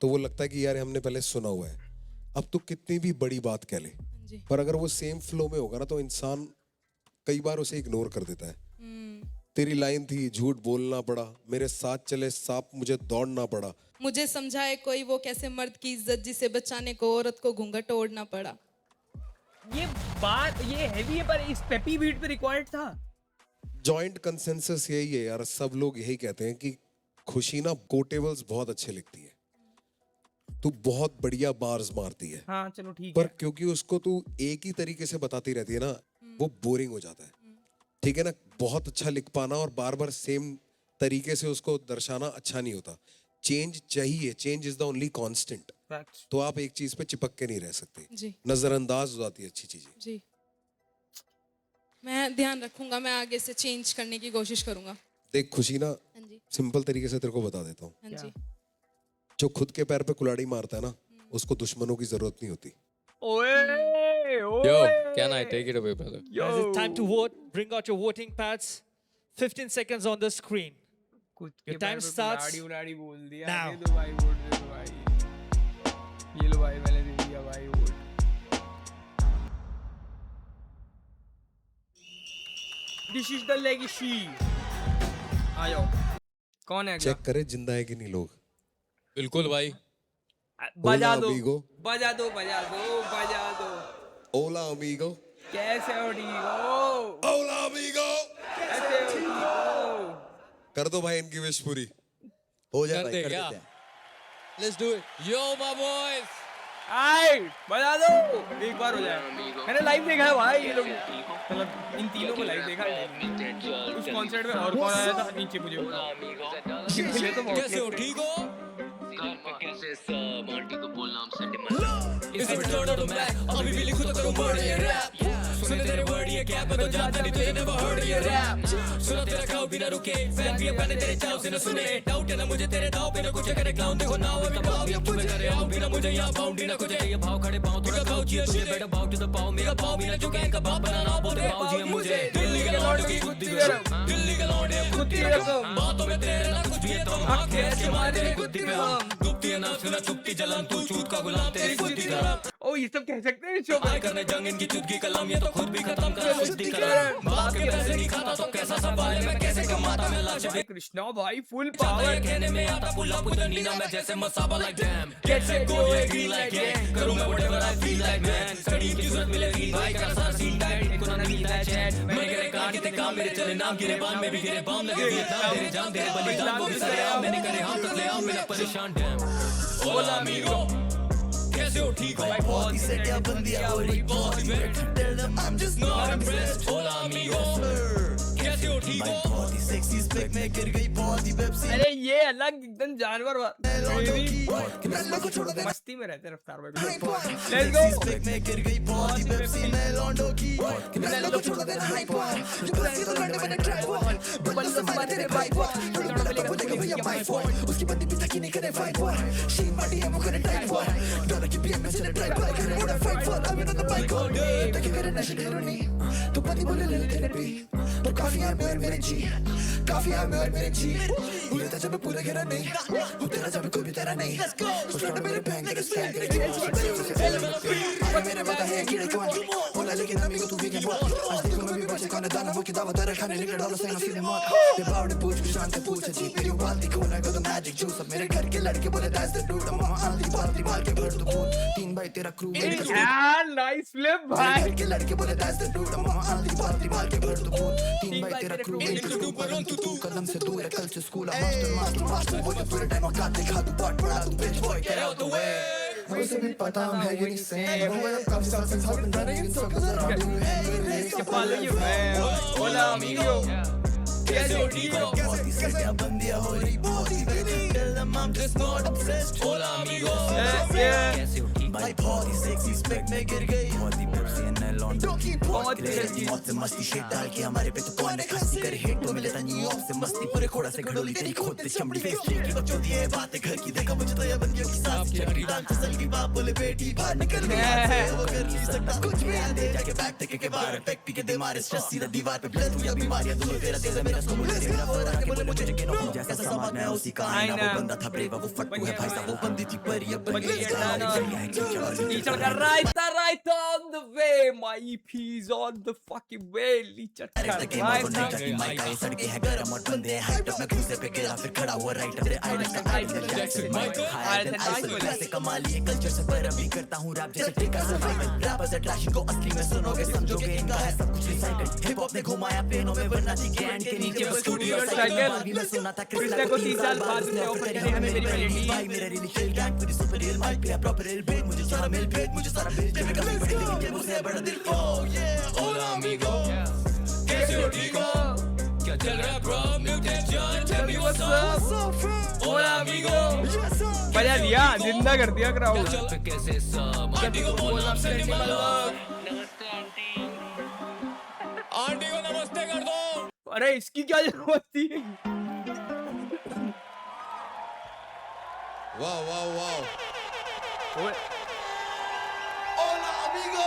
तो वो लगता है कि यार हमने पहले सुना हुआ है, अब तो कितनी भी बड़ी बात कह ले, पर अगर वो सेम फ्लो में होगा ना तो इंसान कई बार उसे इग्नोर कर देता है. तेरी लाइन थी झूठ बोलना पड़ा, मेरे साथ चले सांप मुझे दौड़ना पड़ा.
मुझे समझाए कोई वो कैसे मर्द की इज्जत जिसे बचाने को औरत को घूंघट ओढ़ना पड़ा.
ये बात ये हैवी है पर इस पेपी बीट पे रिक्वायर्ड था.
जॉइंट कंसेंसस यही है यार, सब लोग यही कहते हैं कि खुशी ना कोटेबल्स बहुत अच्छे लिखती है, तू बहुत बढ़िया बार्स मारती है,
हाँ चलो ठीक
पर
है.
क्योंकि उसको तू एक ही तरीके से बताती रहती है ना, वो बोरिंग हो जाता है. ठीक है ना, बहुत अच्छा लिख पाना और बार बार सेम तरीके से उसको दर्शाना अच्छा नहीं होता. चेंज चाहिए, change is the only constant.
Facts.
तो आप एक चीज पे चिपक के नहीं रह सकते,
जी
नजरअंदाज हो जाती है अच्छी चीजें.
जी. मैं ध्यान रखूंगा, मैं आगे से चेंज करने की कोशिश करूंगा.
देख खुशी ना,
हाँ जी
सिंपल तरीके से तेरे को बता देता हूँ,
हाँ जी.
जो खुद के पैर पे कुल्हाड़ी मारता है ना, उसको दुश्मनों की जरूरत नहीं होती.
ओए
Yo, can I take it away, brother?
Guys, it's time to vote. Bring out your voting pads. 15 seconds on the screen.
कुछ
Your
के
time
पैर पे
starts
कुल्हाड़ी उल्हाड़ी बोल दिया.
now.
दे दो भाई वोट, दे दो भाई. ये लो भाई, मैंने दे दिया भाई vote. This is the legacy. आ जाओ. कौन है अगला?
चेक करे जिंदा है कि नहीं लोग.
बिल्कुल भाई.
बजा
Hola,
दो
amigo.
बजा दो बजा दो बजा दो.
Hola amigo.
कैसे हो ठीक हो?
Hola amigo.
कैसे हो ठीक हो?
कर दो भाई इनकी विश पूरी.
हो जाए
कर
भाई,
दे
कर
क्या?
देते हैं.
Let's do it.
Yo, my boys.
आए बजा दो. एक बार हो जाए. मैंने लाइव देखा है भाई, ये लोग मतलब इन तीनों को लाइव देखा है. उस कॉन्सर्ट में और कौन आया था नीचे मुझे बताओ. इनके लिए तो बहुत
कैसे हो? ठीक हो? इसे छोड़ो तो मैं अभी भी लिखूं तो करूं वर्ड ये रैप. सुने तेरे वर्ड ये क्या मैं तो जानता नहीं तुझे never heard ये रैप. सुना तेरा खाओ बिना रुके फैन भी अपने तेरे चाव से न सुने. डाउट है ना मुझे तेरे दाव पे ना कुछ करे क्लाउन देखो नाव अभी पाव या मुझे करे आओ बिना मुझे यहाँ बाउंड ना कुछ ये भाव खड़े पाँव थोड़ा खाओ जिया तुझे बेटा भाव टू द पाव मेरा पाव बिना चुके इनका बाप बनाना बोलते पाव जिया मुझे. दिल्ली के लौंडे की गुद्दी गरम, दिल्ली के लौंडे गुद्दी रकम, बातों में तेरे ना कुछ भी है तुम आंखें ऐसे मारे तेरी गुद्दी पे हम. गुप्ती है ना सुना चुपती जलन तू चूत का गुलाम तेरी गुद्दी गरम.
ओ ये सब कह सकते हैं शो में
करने जंग इनकी चुद की कलम ये तो खुद भी खत्म करा शुद्धिकरण बाप के पैसे नहीं खाता तो कैसा सवाल है मैं कैसे कमाता मैं लाश भी
कृष्णा भाई फुल
पावर
पावर
कहने में आता पुल्ला पुदनीना मैं जैसे Masaba like damn get set go ये green like yeah करूँ मैं whatever I feel like man study की जरूरत मिले तीन भाई का सारा सीन टाइट इनको ना मिलता है चैट मैं गिरे कांड कितने काम मेरे चले नाम गिरे बाम में भी गिरे बाम लगे वियतनाम तेरे जान तेरे बलिदान वो भी सरे आम मैंने करे हम तक ले आम मेरा परेशान damn होला amigo कैसे हो ठीक हो बहुत ही सेट या बंदिया हो रही बहुत ही wait tell them I'm just not impressed होला amigo कैसे हो ठीक हो बहुत ही सेक्सी स्पेक में गिर गई बहुत ही पेप्सी
अरे ये अलग एकदम जानवर मस्ती में रहते रफ्तार भाई लेट्स गो
स्पेक में गिर गई बहुत ही पेप्सी मैं लॉन्डो की
उसकी बंदी भी तकी नहीं करे फाइट फॉर शीन माटी है वो करे ट्राई फॉर डॉलर की बीएम में चले ट्राई फॉर करे बड़ा fight for I mean on the bike all day तकी करे नशे डेरोनी तो पति बोले ले थेरेपी तो काफी है मेरे जी काफी है मेरे जी उड़े तो जब मैं पूरा घेरा नहीं वो तेरा जब कोई भी तेरा नहीं उस लौट मेरे बैंक के स्कैम करे मेरे वादा है कीड़े कौन बोला लेकिन अमी को तू भी क्या बोल आज देखो मैं भी बचे कौन दाना वो की दावत तेरे खाने निकल डालो से ना फीलिंग मौत ये बावड़े पूछ के शान से पूछ जी मेरी बाल्टी को ना गो मैजिक जूस अब मेरे घर के लड़के बोले दैट्स द डूड मामा आंधी बाल्टी मार के भर दो फूल तीन भाई तेरा क्रू
यार नाइस फ्लिप भाई
घर के लड़के बोले दैट्स द डूड मामा आंधी बाल्टी मार के भर दो फूल तीन भाई तेरा क्रू तू कदम से दूर है कल से स्कूल मास्टर बोले पूरे टाइम औकात दिखा तू पार्ट पढ़ा तू bitch boy get out the way मुझे भी पता है ये नहीं same काफी साल से I've been running in circles around you
que follow you man hola amigo कैसे हो ठीक हो
बहुत ही सेट या बंदिया हो रही बहुत ही wait tell them I'm just not obsessed होला amigo कैसे हो ठीक भाई बहुत ही सेक्सी स्पेक में गिर गई बहुत ही पेप्सी एंड लॉन्डो की बहुत ही मौत से मस्ती शेट डाल के हमारे पे तो कौन है खस्ती करे हिट तो मिले था न्यूयॉर्क से मस्ती पूरे खोड़ा से घड़ोली तेरी खोद पे चमड़ी फेस की बच्चों दिए बातें घर की देखा मुझे तो ये बंदियों की सास चक्री डाल फसल की बाप बोले बेटी बाहर निकल गई वो कर नहीं सकता कुछ भी दे जाके बैठ के बाहर पैक पी के दे मारे स्ट्रेस सीधा दीवार पे ब्लड हुई बीमारियां दूर तेरा तेरा मेरा इसको मुझे मेरा फरा के बोले मुझे कि नो जैसा समाज में उसी का आईना वो बंदा था ब्रेव वो फट्टू है भाई साहब वो बंदी थी पर ये बंदी
लीचर का right on the way my EP is on the fucking way लीचर का
माइक आई सड़के है गरम और बंदे हैं हाइट में घुसे पे गिरा फिर खड़ा हुआ राइट मेरे आइडल का आइडल जैक्सन माइकल पैसे कमा लिए कल्चर से पर अभी करता हूं रैप जैसे टिका सर्वाइवल रैपर्स एट ट्रैश को असली में सुनोगे समझोगे इनका है सब कुछ रिसाइकल हिप हॉप ने घुमाया पेनों में वरना थी कैंड के नीचे बस स्कूटी और साइकिल मैं सुना था कृष्णा को 3 साल बाद उसने ऑफर करी हमें मेरी मेलोडी भाई मेरा रियल खेल गैंग पूरी सुपर रियल माइक पे प्रॉपर रियल बीट मुझे सारा मिल भेद मुझे सारा बिल जब कभी बड़ी लेकिन जब मुझसे बड़ा दिल ओह ये होला अमीगो कैसे हो ठीक हो क्या चल रहा bro muted John tell me what's up होला अमीगो
बजा दिया जिंदा कर दिया क्राउड
कैसे सब आंटी को बोलना सेंडी मतलब आंटी को नमस्ते कर दो
अरे इसकी क्या जरूरत थी
वाह वाह वाह
Hola amigo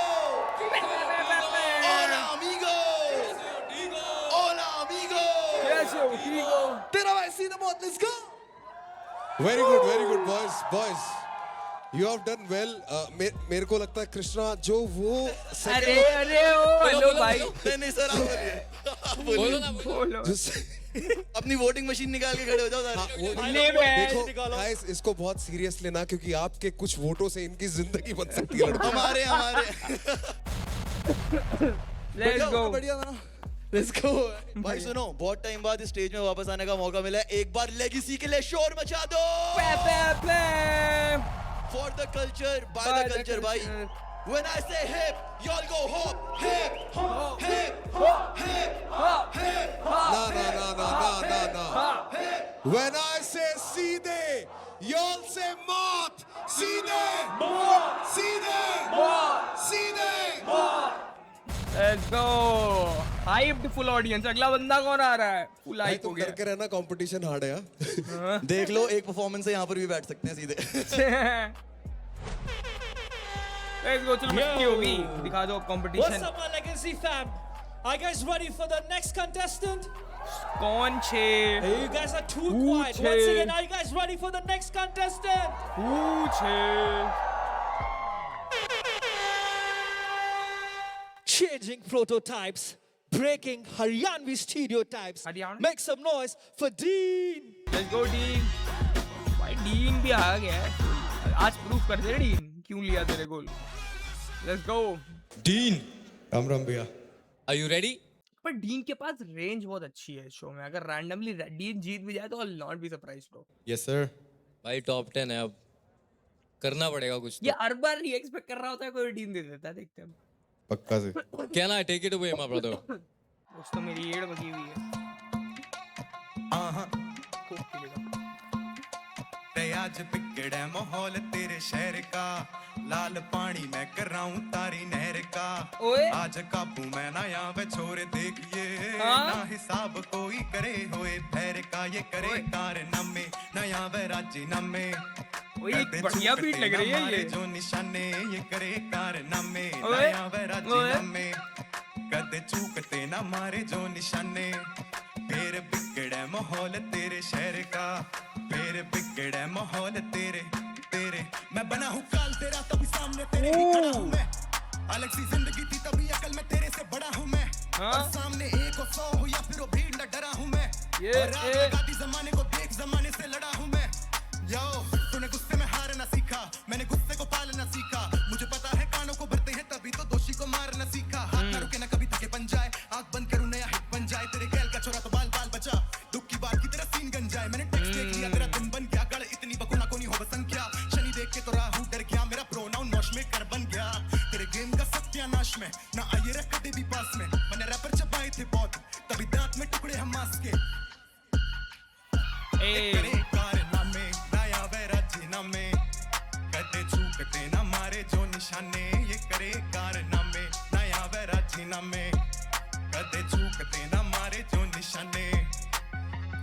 Hola amigo Hola amigo
कैसे हो ठीक हो
तेरा भाई सीधा मौत, let's go.
Very good boys you have done well मेरे को लगता है कृष्णा जो वो
अरे ओ हेलो भाई
नहीं सर आप
बोलो ना
बोलो
अपनी वोटिंग मशीन निकाल के खड़े हो जाओ
ले बे
देखो गाइस इसको बहुत सीरियस लेना क्योंकि आपके कुछ वोटों से इनकी जिंदगी बन सकती है लड़कों।
हमारे
लेट्स गो
बढ़िया था ना, let's go.
भाई सुनो बहुत टाइम बाद इस स्टेज में वापस आने का मौका मिला है एक बार लेगेसी के लिए शोर मचा दो for the culture by the culture भाई When I say hip, y'all go hop, hip, hop, hip, hop, hip, hop, hip, hop.
ना When I say सीधे y'all say मौत सीधे
let's go hyped full audience अगला बंदा कौन आ रहा है फुल
भाई
हाइप हो
तुम
गया
डर के रहना कंपटीशन हार्ड है यार।
देख लो एक परफॉर्मेंस से यहाँ पर भी बैठ सकते हैं सीधे
लेट्स गो चलो मस्ती होगी दिखा दो
What's
competition
up, my legacy fam? Are you guys ready for the next contestant?
कौन छे
Hey, you guys are too
Who
quiet.
che?
Once again, are you guys ready for the next contestant?
पूछे
changing prototypes, breaking Haryanvi stereotypes.
Haryanvi?
Make some noise for Dean.
Let's go dean. भाई dean भी आ गया है, आज proof कर दे dean क्यों लिया तेरे गोल। Let's go.
Dean,
Ram Ram भैया।
are you ready?
पर डीन के पास रेंज बहुत अच्छी है शो में, अगर रैंडमली डीन जीत भी जाए तो I will not be surprised bro.
Yes sir.
भाई टॉप 10 है, अब करना पड़ेगा कुछ
ये
तो।
हर बार नहीं एक्सपेक्ट कर रहा होता है, कोई डीन दे देता है, देखते हैं।
पक्का से।
Can I take it away, my brother?
उस तो मेरी एड़ बगी हुई है। खूब खेलेगा।
ते आज बिगड़े माहौल तेरे शहर का, लाल पानी मैं कराऊं तारी नहर का।
ओए
आज काबू में ना आवे छोरे देखिए,
हाँ?
ना हिसाब कोई करे होए फैर का। ये करे
ओए।
कारनामे ना आवे राजीनामे।
ओए
कदे
बढ़िया
चूकते
बीट लग
ना
रही है
मारे
ये।
जो निशाने, ये करे कारनामे
ओए।
ना आवे राजीनामे। कदे चूकते ना मारे जो निशाने, फिर बिगड़े माहौल तेरे शहर का, फिर बिगड़े माहौल तेरे तेरे। मैं बना हूँ काल तेरा तभी सामने तेरे ही खड़ा हूँ मैं, अलग सी जिंदगी थी तभी अकल में तेरे से बड़ा हूँ मैं।
हाँ?
और सामने एक और 100 हो या फिर वो भीड़ न डरा हूँ मैं।
ये,
और आग लगा दी जमाने को, देख जमाने से लड़ा हूँ मैं। यो तूने गुस्से में हारना सीखा, मैंने गुस्से को पालना सीखा। मुझे पता है कानों को भरते हैं तभी तो दोषी को मारना सीखा। हाथ ना रुके ना कभी थके बन जाए, आंख बंद करूं नया हिट बन जाए। तेरे गैल का छोरा तो बाल बाल बचा, दुख की बात की तेरा सीन गन जाए। मैंने टेक्स्ट देख लिया तेरा दिन बन गया, गड़ इतनी बकुना को नहीं हो बसंख्या। शनि देख के तो राहु डर गया, मेरा प्रोनाउन नौश में कर बन गया। तेरे गेम का सत्यानाश में ना आइए रे कभी भी पास में। मैंने रैपर चबाए थे बहुत, तभी दांत में टुकड़े हम मांस के। करे कारनामे ना आवे राजीनामे, कदे चूकते ना मारे जो निशाने। ये करे कारनामे ना आवे राजीनामे, कदे चूकते ना मारे जो निशाने।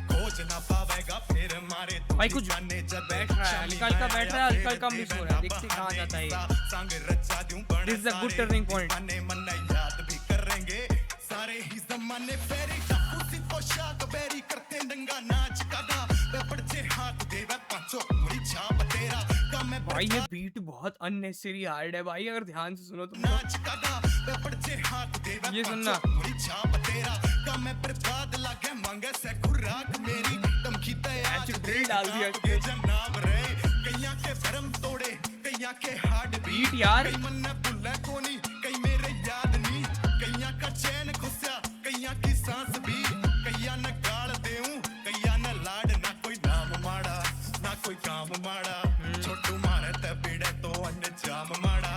खोज ना पावेगा फिर मारे तो
भाई कुछ
जाने जब
बैठ रहा है, हल्का हल्का बैठ रहा है, हल्का हल्का मिस हो रहा है। देखते कहाँ जाता है ये।
संग रचा दूं बड़े
This is a good turning point.
सारे मन याद भी करेंगे सारे ही जमाने। फेरी टापू पोशाक बेरी करते नंगा नाच कादा, वे पड़चे हाथ देवा पांचों मुरी छाप तेरा। कम है
भाई ये बीट बहुत अननेसेसरी हार्ड है भाई, अगर ध्यान से सुनो तो।
नाच कादा, वे पड़चे हाथ देवा
ये सुनना।
पांचों मुरी छाप तेरा। कम है बर्बाद लागे मांगे से खुराक मेरी, धमकी तैयार
ऐसे drill डाल दिया
के जनाब रे। कैया के भरम तोड़े, कैया के हार्ट
बीट यार।
कई मन भुल्ला कोनी, कई मेरे याद नहीं। कैया का चैन खुस्या, कैया की सांस भी। कैया न गाल देऊं, कैया न लाड। ना कोई नाम माड़ा, ना कोई काम माड़ा। छोटू मारे ते बिड़े तो अन्य जाम माड़ा।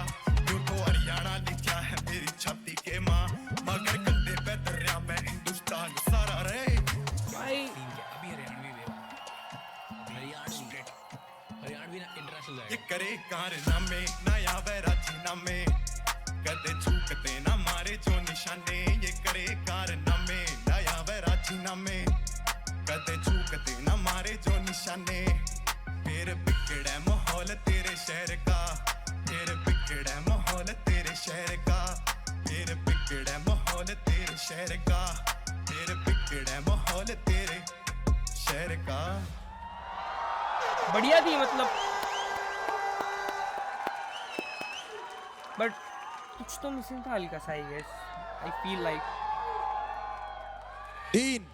यूं तो हरियाणा लिखा है मेरी छाती के माँ, मगर कंधे पे दरिया में हिंदुस्तान सारा रे।
भाई
ये करे कारनामे ना आवे राजीनामे, कदे चूकते ना मारे जो निशाने। ये करे कारनामे ना आवे राजीनामे, कदे चूकते ना मारे जो निशाने। फिर बिगड़े माहौल तेरे शहर का, फिर बिगड़े माहौल तेरे शहर का, फिर बिगड़े माहौल तेरे शहर का, फिर बिगड़े माहौल तेरे शहर का।
बढ़िया थी मतलब, बट कुछ तो मिसिंग था हल्का सा, I guess. I feel like.
Dean,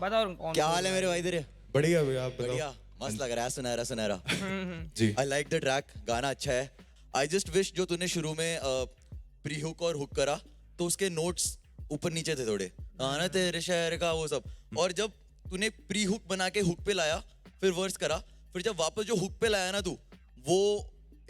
बताओ कौन
क्या हाल है मेरे भाई तेरे?
बढ़िया भैया, आप
बढ़िया,
बताओ।
मस्त लग रहा है, सुनहरा सुनहरा।
जी।
आई लाइक द ट्रैक, गाना अच्छा है। आई जस्ट विश जो तूने शुरू में प्री हुक और हुक करा तो उसके नोट्स ऊपर नीचे थे थोड़े, गाना तेरे शहर का वो सब। और जब तूने प्री हुक बना के हुक पे लाया, फिर वर्स करा, फिर जब वापस जो हुक पे लाया ना तू, वो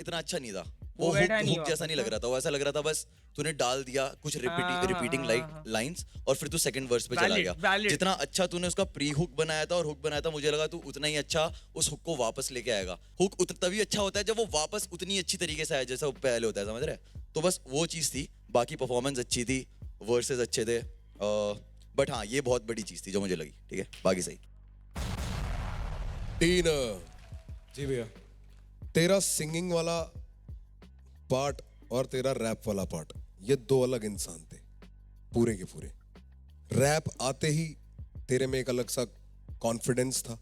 इतना अच्छा नहीं था। वो
बैठा नहीं
हुक जैसा नहीं लग रहा था, वो ऐसा लग रहा था बस तूने डाल दिया कुछ रिपीटिंग लाइंस और फिर तू सेकंड वर्स पे चला गया। जितना अच्छा तूने उसका प्री हुक बनाया था और हुक बनाया था, मुझे लगा तू उतना ही अच्छा उस हुक को वापस लेके आएगा। हुक तभी अच्छा होता है जब वो वापस उतनी अच्छी तरीके से आए जैसा वो पहले होता है, समझ रहे? तो बस वो चीज़ थी, बाकी परफॉर्मेंस अच्छी थी, वर्सेस अच्छे थे, बट हाँ ये बहुत बड़ी चीज़ थी जो मुझे लगी। ठीक है, बाकी सही।
तीन। जी भैया, तेरा सिंगिंग वाला पार्ट और तेरा रैप वाला पार्ट, ये दो अलग इंसान थे पूरे के पूरे। रैप आते ही तेरे में एक अलग सा कॉन्फिडेंस था,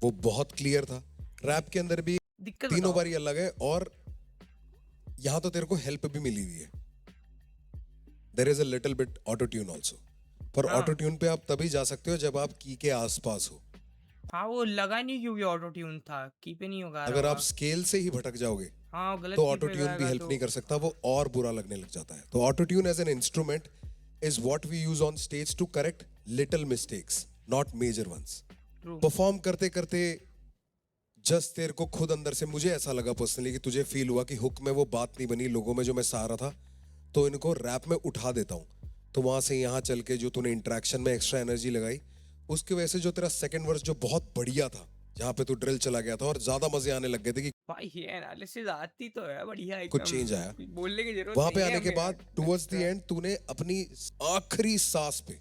वो बहुत क्लियर था। रैप के अंदर भी तीनों बारी अलग है, और यहाँ तो तेरे को हेल्प भी मिली हुई है। There is a little bit auto tune also, पर ऑटो ट्यून पे आप तभी जा सकते हो जब आप की के आसपास हो।
हाँ वो लगा नहीं क्योंकि ऑटो ट्यून था, की पे नहीं होगा
अगर आप स्केल से ही भटक जाओगे
हाँ गलत
तो
की
ऑटो
पे
ट्यून भी
गाएगा
हेल्प
तो
नहीं कर सकता, वो और बुरा लगने लग जाता है। तो auto tune as an instrument is what we use on stage to correct little mistakes, not major ones. Perform करते करते जस्ट तेरे को खुद अंदर से, मुझे ऐसा लगा पर्सनली कि तुझे फील हुआ कि हुक में वो बात नहीं बनी लोगों में जो मैं चाह रहा था, तो इनको रैप में उठा देता हूँ। तो वहां से यहाँ चल के जो तूने इंटरेक्शन में एक्स्ट्रा एनर्जी लगाई, उसकी वजह से जो तेरा सेकंड वर्स जो बहुत बढ़िया था, जहाँ पे तू ड्रिल चला गया था और ज्यादा मजे आने लग गए थे कि
भाई ये एनालिसिस आती तो है बढ़िया
कुछ
एकदम,
चेंज आया।
बोलने की जरूरत
वहां पे
नहीं है
आने के
हमें।
बाद टुवर्ड्स द एंड तूने अपनी आखिरी सांस पे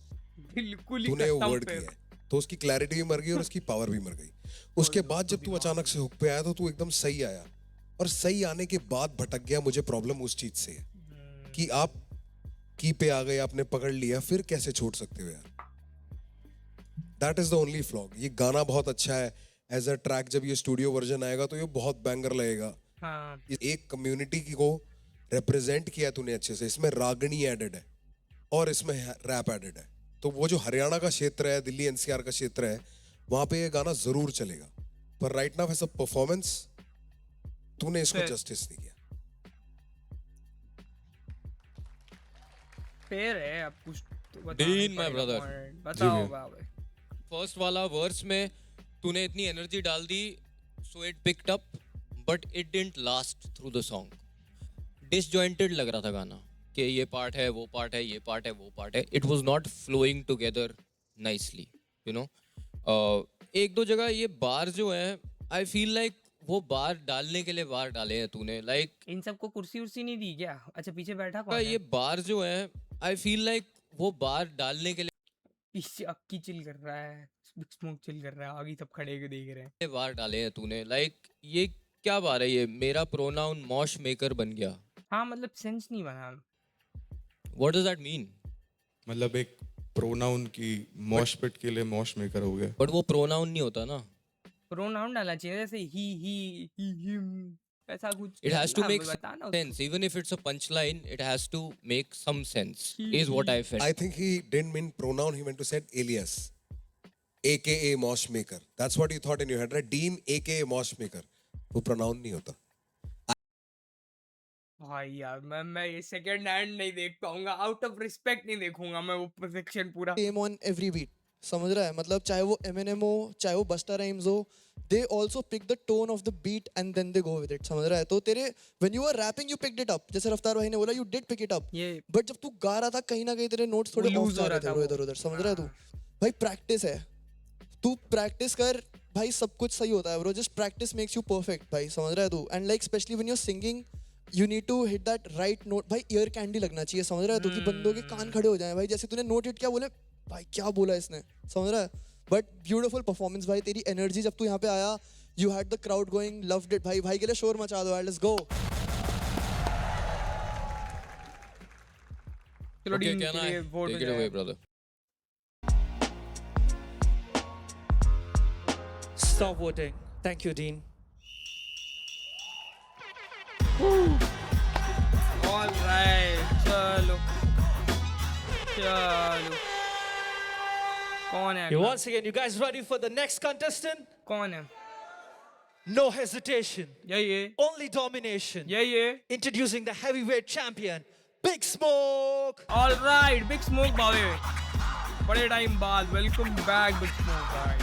बिल्कुल ही
तूने वो
खत्म
वर्ड
पे।
किया है, तो उसकी क्लैरिटी भी मर गई और उसकी पावर भी मर गई। उसके बाद जब तू अचानक से हुक पे आया तो तू एकदम सही आया, और सही आने के बाद भटक गया। मुझे प्रॉब्लम उस चीज से है कि आप की पे आ गए, आपने पकड़ लिया, फिर कैसे छोड़ सकते हो यार? That is the only flog. ये गाना बहुत अच्छा है एज अ ट्रैक, जब ये स्टूडियो वर्जन आएगा तो ये बहुत बैंगर लगेगा।
हाँ
एक कम्युनिटी को रिप्रेजेंट किया तूने अच्छे से, इसमें रागनी एडेड है और इसमें रैप एडेड है, तो वो जो हरियाणा का क्षेत्र है, दिल्ली एनसीआर का क्षेत्र है, वहां पे ये गाना जरूर चलेगा। पर right now as a performance तूने इसको
Fair.
जस्टिस नहीं किया।
फेयर है, अब कुछ तो बताना
Dean,
ही
my
पड़ेगा
brother.
point। बताओ बाबा।
फर्स्ट वाला वर्स में तूने इतनी एनर्जी डाल दी, so it picked up, but it didn't last through the song. Disjointed लग रहा था गाना कि ये पार्ट है, वो पार्ट है, ये पार्ट है, वो पार्ट है। It was not flowing together nicely, you know. एक दो जगह ये बार जो है, आई फील लाइक वो बार डालने के लिए बार डाले हैं तूने, लाइक
इन सबको कुर्सी उर्सी नहीं दी क्या? अच्छा पीछे बैठा कौन
ये
है?
बार जो है, आई फील लाइक वो बार डालने के
पीछे अक्की चिल कर रहा है, बिग स्मोक चिल कर रहा है, आगे सब खड़े के देख रहे हैं।
लिए बार डाले हैं तूने। लाइक ये क्या बार है? ये मेरा प्रोनाउन मॉश मेकर बन गया।
हाँ मतलब सेंस नहीं बना।
What does that mean?
मतलब एक प्रोनाउन की मॉश पिट के लिए मॉश मेकर हो गया।
बट वो प्रोनाउन नहीं होता ना।
प्रोनाउन डालना चाहिए, जैसे ही हिम, ऐसा कुछ।
It has to
हाँ,
make
बताना उसको।
sense. Even if it's a punchline, it has to make some sense. Is what I felt.
I think he didn't mean pronoun, he meant to say alias, aka Mosh Maker. That's what you thought in your head, right? Dean aka Mosh Maker. वो pronoun नहीं होता।
भाई यार मैं ये second hand नहीं देख पाऊंगा, आउट ऑफ रिस्पेक्ट नहीं देखूंगा मैं वो परफेक्शन पूरा।
सेम ऑन एवरी बीट, समझ रहा है? मतलब चाहे वो एमिनेम हो, चाहे वो बस्टा राइम्स हो, they also pick the tone of the beat and then they go with it, समझ रहा है? तो तेरे when you were rapping you picked it up, जैसे रफ्तार भाई ने बोला you did pick it up,
ये
but जब तू गा रहा था कहीं ना कहीं तेरे नोट्स थोड़े
वो
ऑफ
lose
जा
हो
रहे
रहा
थे
था
इधर उधर, समझ रहा है तू? भाई प्रैक्टिस है, तू प्रैक्टिस कर भाई, सब कुछ सही होता है bro. Just practice makes you perfect भाई, समझ रहा है तू? And like specially when you are singing you need to hit that right note भाई। ईयर कैंडी लगना चाहिए, समझ रहा है तू? कि बंदों के कान खड़े हो जाए भाई, जैसे तूने नोट हिट किया, बोले भाई क्या बोला इसने, समझ रहा है? बट ब्यूटीफुल परफॉर्मेंस भाई, तेरी एनर्जी जब तू यहाँ पे आया, you had the crowd going, loved it भाई। भाई के लिए शोर मचा दो यार, लेट्स गो।
चलो
Okay,
डीन
can
के
I
लिए vote
take it away, brother?
Stop voting. Thank you, Dean.
Alright, चलो चलो। कौन है
Yeah,
अगला?
once again, you guys ready for the next contestant?
कौन है?
No hesitation,
ये
only domination.
ये
Introducing the heavyweight champion, Big Smoke.
Alright, big smoke भावे, बड़े टाइम बाद वेलकम बैक बिग स्मोक भाई।